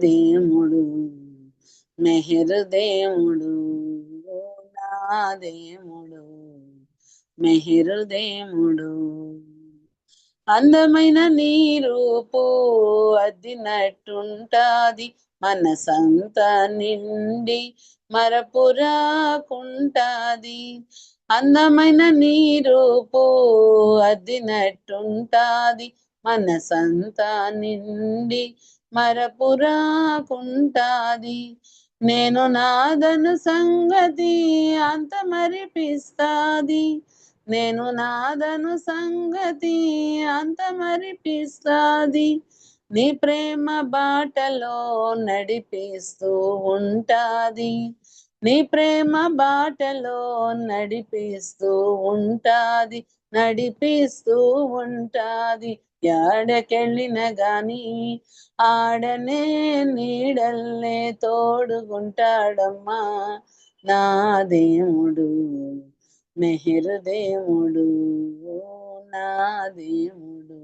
దేవుడు మెహరు దేవుడు నా దేవుడు మెహరు దేవుడు అందమైన నీ రూపు అద్దినట్టుంటాది మనసంతా నిండి మరపురాకుంటాది అందమైన నీ రూపు అద్దినట్టుంటాది మనసంతా నిండి మరపురాకుంటాది నేను నాదను సంగతి అంత మరిపిస్తాది నేను నాదను సంగతి అంత మరిపిస్తాది నీ ప్రేమ బాటలో నడిపిస్తూ ఉంటాది నీ ప్రేమ బాటలో నడిపిస్తూ ఉంటాది నడిపిస్తూ ఉంటాది ఎడకెళ్ళిన గాని ఆడనే నీడల్లే తోడుగుంటాడమ్మా నా దేవుడు మెహరు దేవుడు నా దేవుడు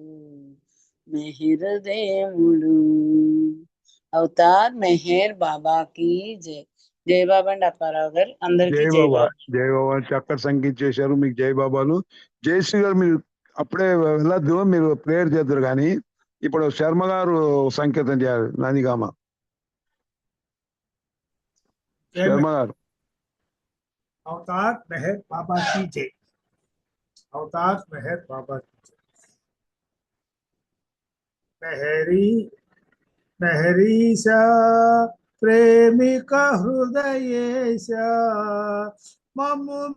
మెహరు దేవుడు అవతార్ మెహర్ బాబాకి జై జై బాబా అండి అప్పారావు గారు అందరికీ జై జై బాబా బాబా జై బాబా చక్కటి సంగీతం చేశారు మీకు జై బాబాలు. జయశ్రీ గారు మీరు అప్పుడే వెళ్ళొద్దు, మీరు ప్రేయర్ చేద్దరు కానీ ఇప్పుడు శర్మ గారు సంకేతం చేయాలి నందిగామ. శర్మ గారు. अवतार मेहर बाबा की जय। अवतार मेहर बाबा की जय। मेहरी मेहरीशा प्रेमिक हृदयेश मम्मु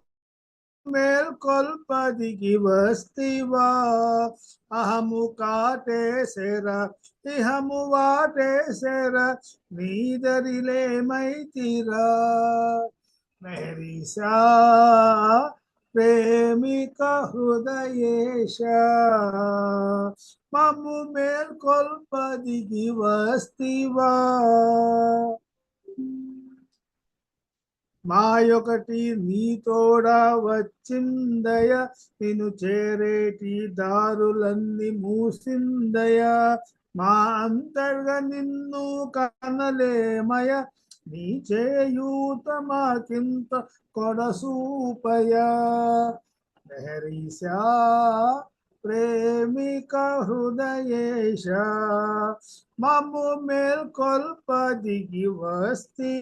మేల్కొల్పదికి వస్తివా అహము కాటేసెరా ఇహము వాటేసెరా నీదరిలేమైతిరా మెహరీశా ప్రేమిక హృదయేశ మమ్ము మేల్కొల్పదికి వస్తివా మాయొకటి నీ తోడా వచ్చిందయ నిన్ను చేరేటి దారులన్నీ మూసిందయ మా అంతర్గా నిన్ను కనలేమయ నీ చేయూత మాకింత కొడసూపయ మెహరీశా ప్రేమిక హృదయేశ మమ్ము మేల్కొల్పదికి వస్తి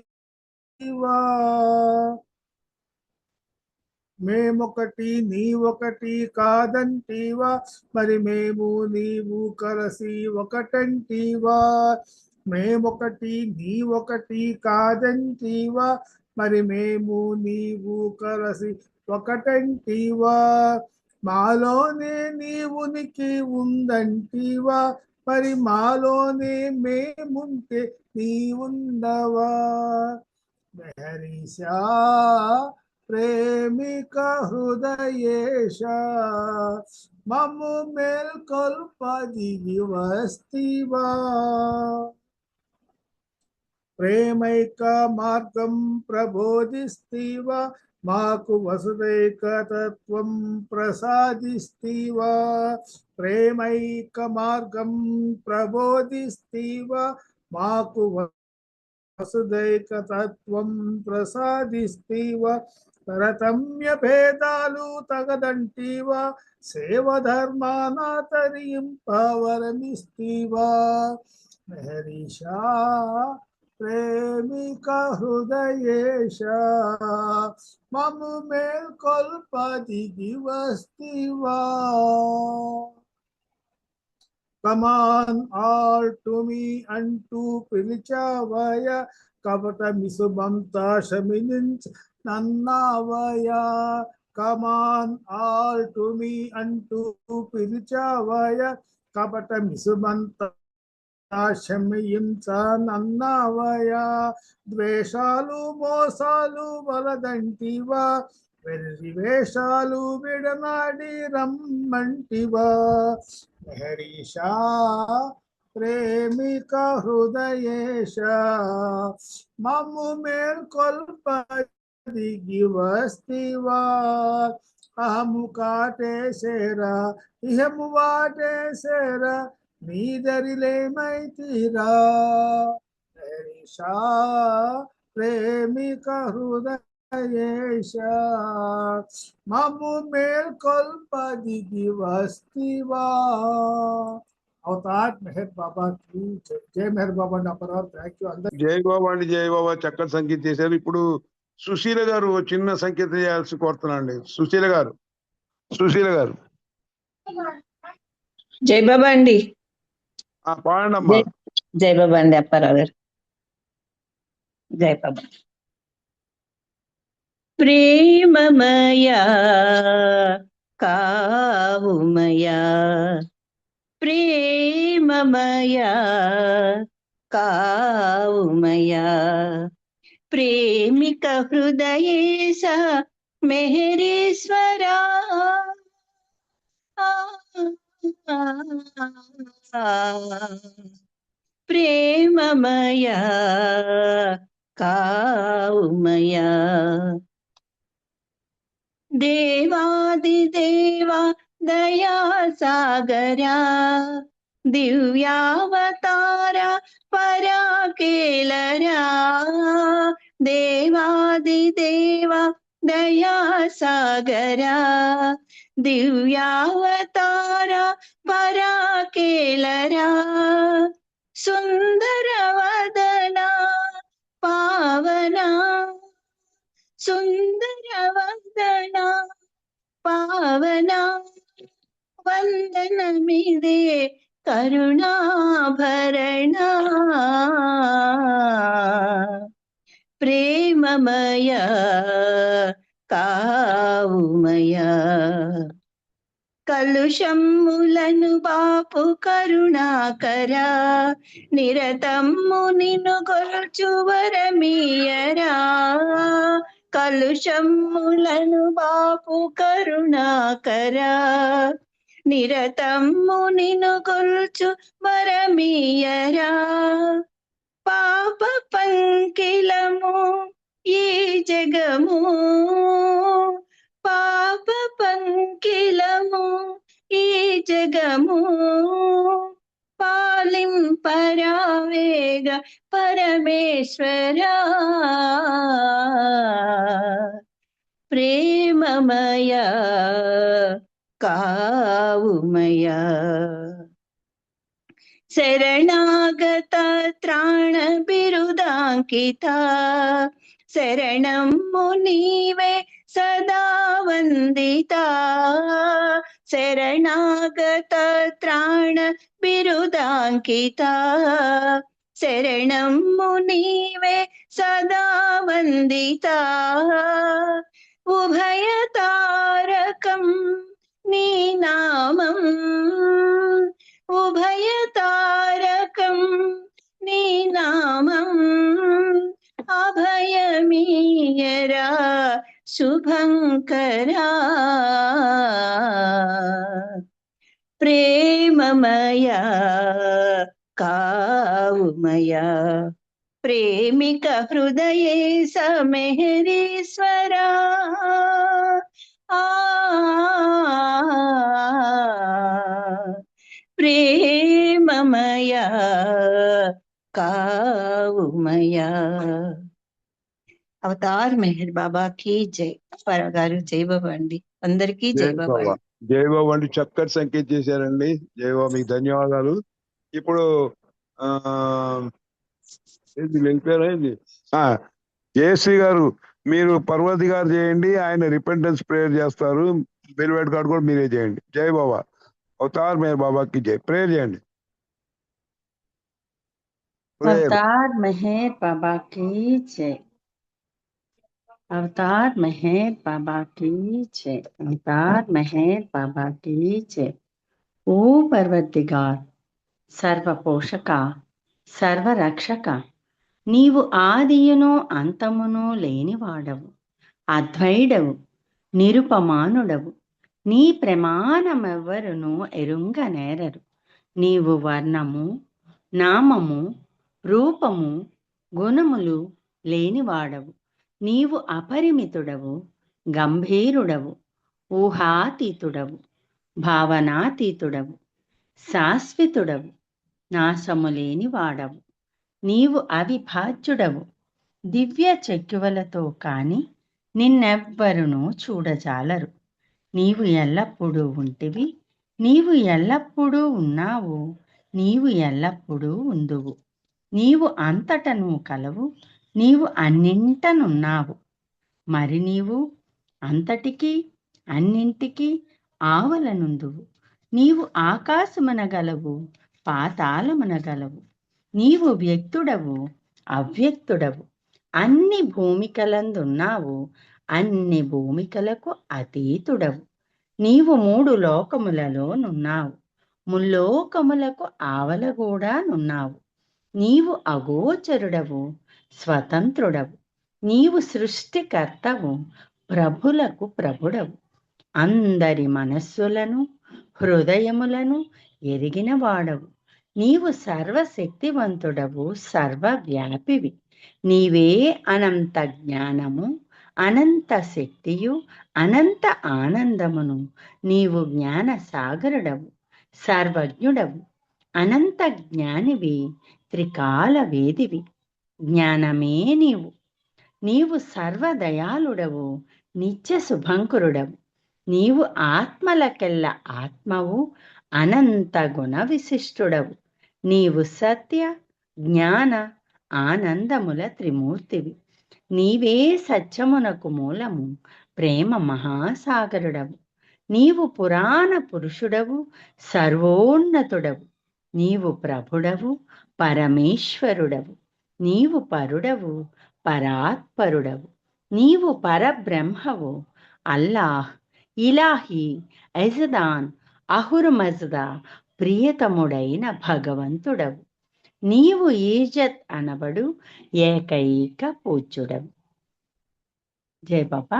మేమొకటి నీ ఒకటి కాదంటీవా మరి మేము నీవు కలిసి ఒకటంటీవా మేమొకటి నీ ఒకటి కాదంటీవా మరి మేము నీవు కలిసి ఒకటంటీవా మాలోనే నీవునికి ఉందంటీవా మరి మాలోనే మేముంటే నీవుండవా మెహరీశా ప్రేమిక హృదయేశ మమ్ము మేల్కొల్పదికి వస్తివా ప్రేమైక మార్గం ప్రబోధిస్తీవా మాకు వసుదైక తత్వం ప్రసాదిస్తీవా ప్రేమైక మార్గం ప్రబోధిస్తీవా మాకు వసుదైక తత్వం ప్రసాదిస్తీవా తరతమ్య భేదాలు తగదంటీవా సేవ ధర్మానాతరింపవరమిస్తీవా మెహరీశా ప్రేమిక హృదయేశ మమ్ము మేల్కొల్పదికి వస్తివా Come on all to me అంటూ పిలిచావయ కపట మిసుబంతా శమినించ నన్నావయ Come on all to me అంటూ పిలిచావయ కపట మిసుబంతా శమయించనన్నావయా ద్వేషాలు మోసాలు వలదంటివా వెర్రి వేషాలు విడనాడి రమ్మంటివా హరీషా ప్రేమిక హృదయేశ మమ్ము మేల్కొల్ప దిగి వస్తివా అహము కాటేసేరా ఇహము వాటేసేరా నీదరిలేమైతీరా హరీషా ప్రేమిక హృదయేశ మమ్ము మేల్కొల్ప దిగి వస్తివా అవతార్ మెహర్ బాబా కి జై. జై మెహర్ బాబా అండి అప్పరావు. థ్యాంక్ యూ అందరు. జై బాబా అండి, జై బాబా. చక్కటి సంగీతం చేశారు. ఇప్పుడు సుశీల గారు చిన్న సంగీతం చేయాల్సి కోరుతున్నాను అండి. సుశీల గారు. జై బాబా అండి. పాడండి అమ్మా. జై బాబా అండి అప్పారావు గారు. జై బాబా. ప్రేమమయా కావుమయా ప్రేమమయా కావుమయా ప్రేమిక హృదయేశ మెహరీశ్వరా ప్రేమమయా కావుమయా దేవాదిదేవా దయా సాగరా దివ్యావతార పరాకేలరా దేవాదిదేవా దయా సాగరా దివ్యావతార పరాకేలరా సుందర వదన పావన సుందర వందన పావన వందనమిదే కరుణాభరణ ప్రేమమయ కావుమయ కలుషమ్ములను బాపు కరుణాకరా నిరతమ్ము నిన్ను గొల్చు వరమీయరా కలుషమ్ములను బాపు కరుణాకరా నిరతమ్ము నిన్ను గొల్చు వరమీయరా పాప పంకిలము ఈ జగము పాప పంకిలము ఈ జగము పాలింపరావేగ పరమేశ్వరా ప్రేమమయ కావుమయ శరణాగత త్రాణ బిరుదాంకిత శరణము నీవే సదా వందిత శరణాగత త్రాణ బిరుదాంకిత శరణము నీవే సదా వందిత ఉభయ తారకం నీ నామం ఉభయ తారకం నీ నామం అభయమీయరా శుభంకరా ప్రేమమయ కావుమయ ప్రేమిక హృదయే సమహరీశ్వరా ప్రేమమయ కావుమయ అవతార్ మెహర్ బాబా కి జై. అప్పారావు గారు జై బాబా అండి. అందరికీ జై బాబా. జై బాబా అండి, చక్కటి సంకేతం చేశారండి. జై బాబా, మీకు ధన్యవాదాలు. ఇప్పుడు జయశ్రీ గారు, మీరు పర్వతి గారు చేయండి, ఆయన రిపెంటెన్స్ ప్రేయర్ చేస్తారు. బెల్వేట్ కార్డు కూడా మీరే చేయండి. జై బాబా. అవతార్ మెహర్ బాబాకి జై. ప్రేయర్ చేయండి. अवतार मेहर बाबा की जय। अवतार मेहर बाबा की जय। अवतार मेहर बाबा की जय। ओ परवरदिगार, సర్వపోషక, సర్వరక్షక, నీవు ఆదియును అంతమును లేనివాడవు, అద్వైడవు, నిరుపమానుడవు. నీ ప్రమాణమెవ్వరును ఎరుంగనేరరు. నీవు వర్ణము, నామము, రూపము, గుణములు లేనివాడవు. నీవు అపరిమితుడవు, గంభీరుడవు, ఊహాతీతుడవు, భావనాతీతుడవు, శాశ్వతుడవు, నాశము లేనివాడవు. నీవు అవిభాజ్యుడవు. దివ్య చెక్కువలతో కాని నిన్నెవ్వరును చూడజాలరు. నీవు ఎల్లప్పుడూ ఉంటివి, నీవు ఎల్లప్పుడూ ఉన్నావు, నీవు ఎల్లప్పుడూ ఉందువు. నీవు అంతటను కలవు, నీవు అన్నింటనున్నావు. మరి నీవు అంతటికీ అన్నింటికీ ఆవలనుందువు. నీవు ఆకాశమునగలవు, పాతాళమునగలవు. నీవు వ్యక్తుడవు, అవ్యక్తుడవు. అన్ని భూమికలందున్నావు, అన్ని భూమికలకు అతీతుడవు. నీవు 3 లోకములలో నున్నావు, ముల్లోకములకు ఆవల కూడా నున్నావు. నీవు అగోచరుడవు, స్వతంత్రుడవు. నీవు సృష్టికర్తవు, ప్రభులకు ప్రభుడవు. అందరి మనస్సులను, హృదయములను ఎరిగిన వాడవు. నీవు సర్వశక్తివంతుడవు, సర్వవ్యాపివి. నీవే అనంత జ్ఞానము, అనంత శక్తియు, అనంత ఆనందమును. నీవు జ్ఞాన సాగరుడవు, సర్వజ్ఞుడవు, అనంత జ్ఞానివి, త్రికాల వేదివి. జ్ఞానమే నీవు. నీవు సర్వదయాళుడవు, నిత్య శుభంకరుడవు. నీవు ఆత్మలకెల్ల ఆత్మవు, అనంత గుణ విశిష్టుడవు. నీవు సత్య, జ్ఞాన, ఆనందముల త్రిమూర్తివి. నీవే సత్యమునకు మూలము, ప్రేమ మహాసాగరుడవు. నీవు పురాణ పురుషుడవు, సర్వోన్నతుడవు. నీవు ప్రభుడవు, పరమేశ్వరుడవు. నీవు పరుడవు, పరాత్పరుడవు. నీవు పరబ్రహ్మవు, అల్లాహ్, ఇలాహి, యజదాన్, అహుర్మజ్దా, ప్రియతముడైన భగవంతుడవు. నీవు ఈజత్ అనబడు ఏకైక పూజ్యుడవు. జై బాబా.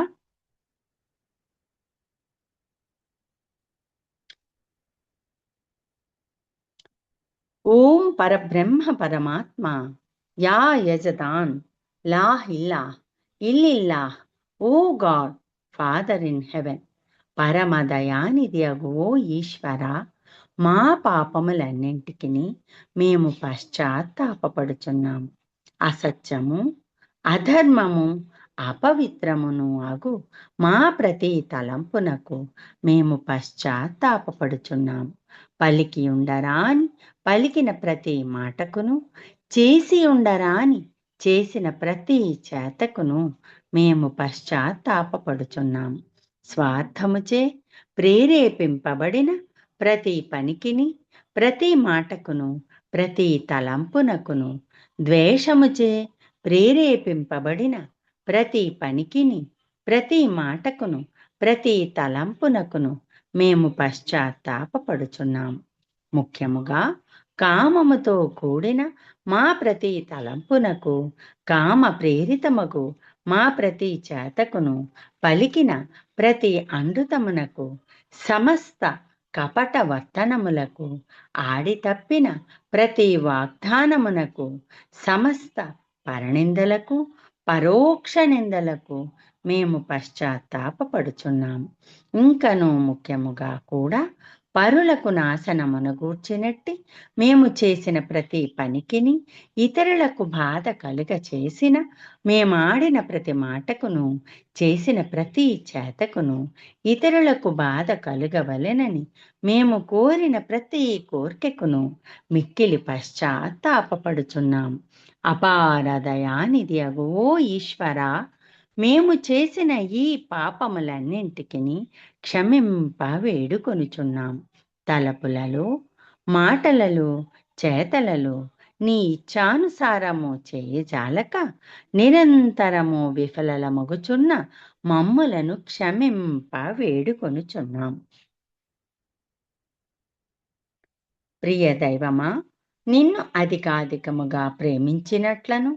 ఓం పరబ్రహ్మ పరమాత్మ యా యజదాన్ లాహిల్లా ఇల్లిల్లాహ్ O God Father in heaven. పరమదయానిధి అగో ఈశ్వర, మా పాపములన్నింటికి మేము పశ్చాత్తాపపడుచున్నాము. అసత్యము, అధర్మము, అపవిత్రమును అగు మా ప్రతి తలంపునకు మేము పశ్చాత్తాపపడుచున్నాము. పలికి ఉండరాని పలికిన ప్రతి మాటకును, చేసి ఉండరాని చేసిన ప్రతి చేతకును మేము పశ్చాత్తాపపడుచున్నాము. స్వార్థముచే ప్రేరేపింపబడిన ప్రతి పనికిని, ప్రతి మాటకును, ప్రతి తలంపునకును, ద్వేషముచే ప్రేరేపింపబడిన ప్రతి పనికిని, ప్రతి మాటకును, ప్రతి తలంపునకును మేము పశ్చాత్తాపపడుచున్నాము. ముఖ్యముగా కామముతో కూడిన మా ప్రతి తలంపునకు, కామ ప్రేరితమగు మా ప్రతి చేతకును, పలికిన ప్రతి అనృతమునకు, సమస్త కపట వర్తనములకు, ఆడి తప్పిన ప్రతి వాగ్దానమునకు, సమస్త పరనిందలకు, పరోక్ష నిందలకు మేము పశ్చాత్తాపపడుచున్నాము. ఇంకనూ ముఖ్యముగా కూడా పరులకు నాశనమును గూర్చినట్టి మేము చేసిన ప్రతి పనికిని, ఇతరులకు బాధ కలుగ చేసిన, మేమాడిన ప్రతి మాటకును, చేసిన ప్రతి చేతకును ఇతరులకు బాధ కలుగవలెనని మేము కోరిన ప్రతి కోరికకును మిక్కిలి పశ్చాత్తాపపడుచున్నాము. అపార దయానిధి అగో ఈశ్వర, మేము చేసిన ఈ పాపములన్నింటికి క్షమింప వేడుకొనుచున్నాము. తలపులలో, మాటలలో, చేతలలో నీ ఇచ్ఛానుసారము చేయజాలక నిరంతరము విఫలమగుచున్న మమ్ములను క్షమింప వేడుకొనుచున్నాము. ప్రియ దైవమా, నిన్ను అధికాధికముగా ప్రేమించినట్లను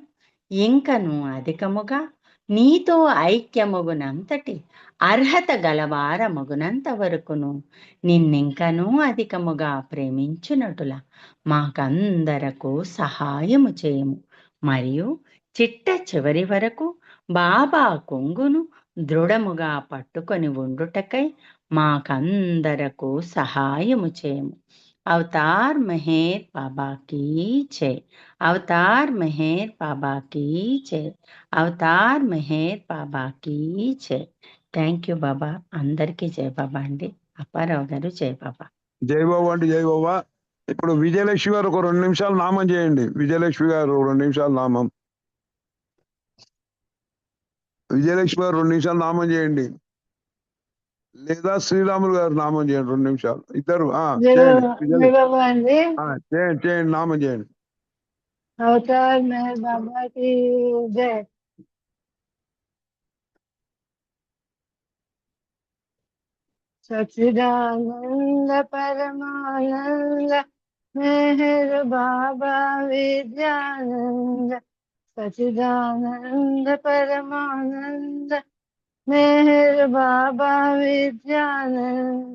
ఇంకను అధికముగా నీతో ఐక్యమగునంతటి అర్హత గలవారమగునంత వరకును నిన్నింకనూ అధికముగా ప్రేమించునటుల మాకందరకు సహాయము చేయము. మరియు చిట్ట చివరి వరకు బాబా కొంగును దృఢముగా పట్టుకొని ఉండుటకై మాకందరకు సహాయము చేయము. अवतार मेहर बाबा की जय। अवतार मेहर बाबा की जय। अवतार मेहर बाबा की जय। థ్యాంక్ యూ బాబా. అందరికీ జై బాబా అండి. అప్పారావు గారు జై బాబా. జై బాబా అండి, జై బాబా. ఇప్పుడు విజయలక్ష్మి గారు ఒక 2 నిమిషాలు నామం చేయండి. విజయలక్ష్మి గారు 2 నిమిషాలు నామం. విజయలక్ష్మి గారు 2 నిమిషాలు నామం చేయండి. లేదా శ్రీరాములు గారు నామం చేయండి 2 నిమిషాలు. ఇద్దరు చేయండి. చేయండి నామం చేయండి. अवतार मेहर बाबा की जय। सच्चिदानंद परमानंद मेहर बाबा विद्यानंद। सच्चिदानंद परमानंद मेहर बाबा विद्यानंद।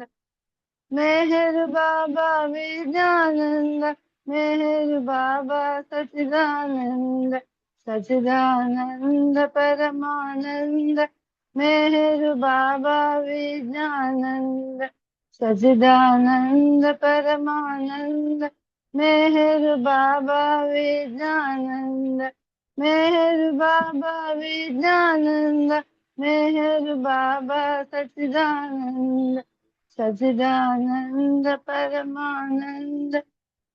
मेहर बाबा विद्यानंद मेहर बाबा सच्चिदानंद। सच्चिदानंद परमानंद मेहर बाबा विद्यानंद। सच्चिदानंद परमानंद मेहर बाबा विद्यानंद। मेहर बाबा विद्यानंद मेहर बाबा सच्चिदानंद। सच्चिदानंद परमानंद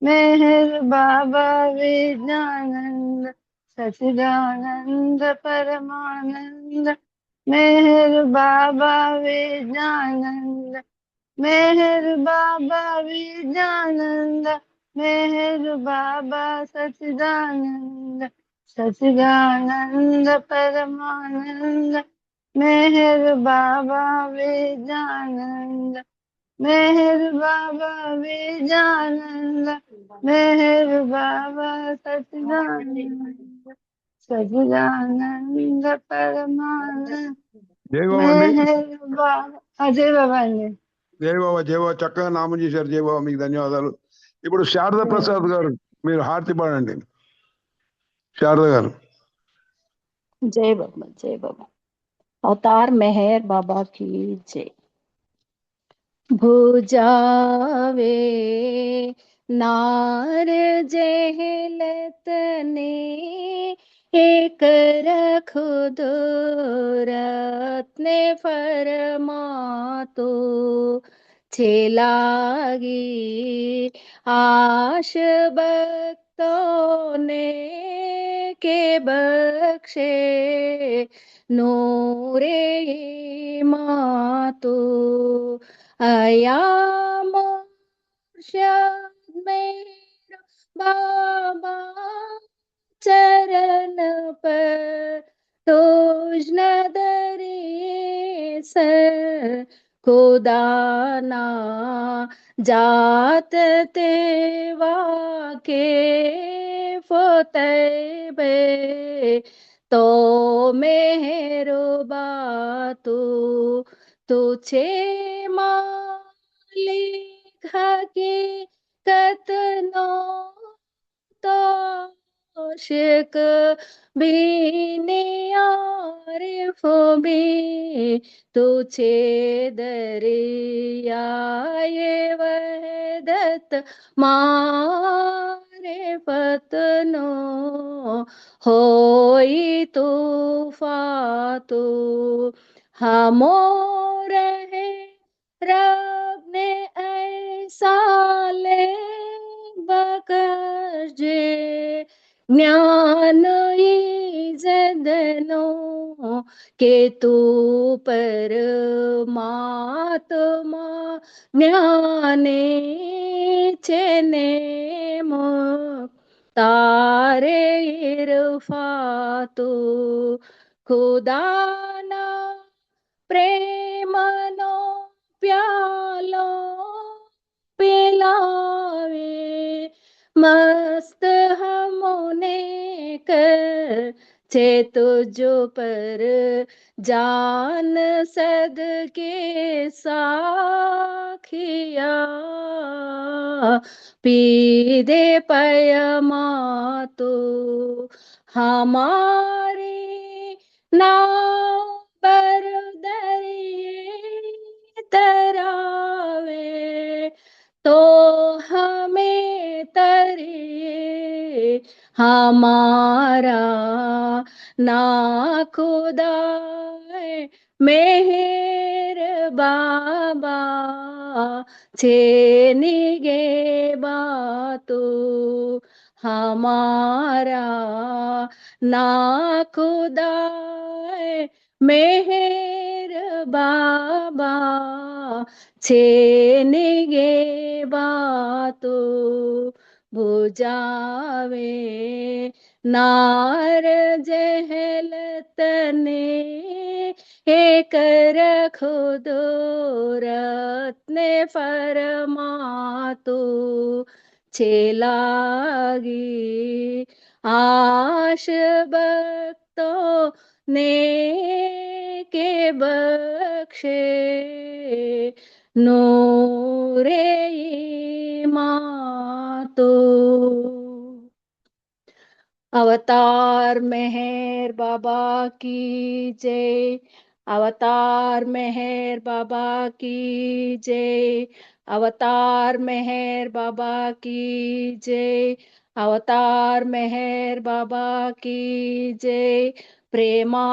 मेहर बाबा विज्ञानंद। सच्चिदानंद परमानंद मेहर बाबा विज्ञानंद। मेहर बाबा विज्ञानंद मेहर बाबा सच्चिदानंद। सच्चिदानंद परमानंद मेहर बाबा विज्ञानंद। मेहर बाबा विज्ञानंद मेहर बाबा सच्चिदानंद। सच्चिदानंद परमानंद జై బాబా అండి. मेहर बाबा अजय बाबा अंడి। జై బాబా, జై బాబా. చక్కగా నామం చేశారు. జై బాబా, మీకు ధన్యవాదాలు. ఇప్పుడు శారదా ప్రసాద్ గారు మీరు హారతి పాడండి. శారద గారు. जय बाबा, जय बाबा। अवतार मेहर बाबा की जय। भुजावे नार जेहलत ने एक रखो दो रत्ने फरमातो छेलागी आश भक्तों ने के बख्शे नूरे मातो अयाम मेरो बाबा चरण पर तोज नदरे सर खुदाना जात तेवा के फोतबे तो मेरो बातू तुझे मालिक हकीकतनो तो शिक बीने आरिफ भी तुझे दरियाए वहदत मारे फतनो होई तूफातू हमो रहे रब ने ऐसा ले बकजे ज्ञान इज़दनो के तू परमात्मा ज्ञाने चेने मो तारे इरफातु खुदाना प्रेमनो प्यालो पिलावे मस्त हमने कर छे तुझो पर जान सदके साखिया पी दे पयमा तो हमारे नाव पर दरिए तरावे तो हमें तरिए हमारा ना खुदा मेहर बाबा छेनिगे बातो हमारा ना खुदा मेहर बाबा छेनिगे बातो बुझावे नार जहलतने एक रखो दो रत्ने फरमातो छेलागी आश भक्तों ने के बख्शे नूरे मातो अवतार मेहर बाबा की जय अवतार मेहर बाबा की जय अवतार मेहर बाबा की जय अवतार मेहर बाबा की जय प्रेमा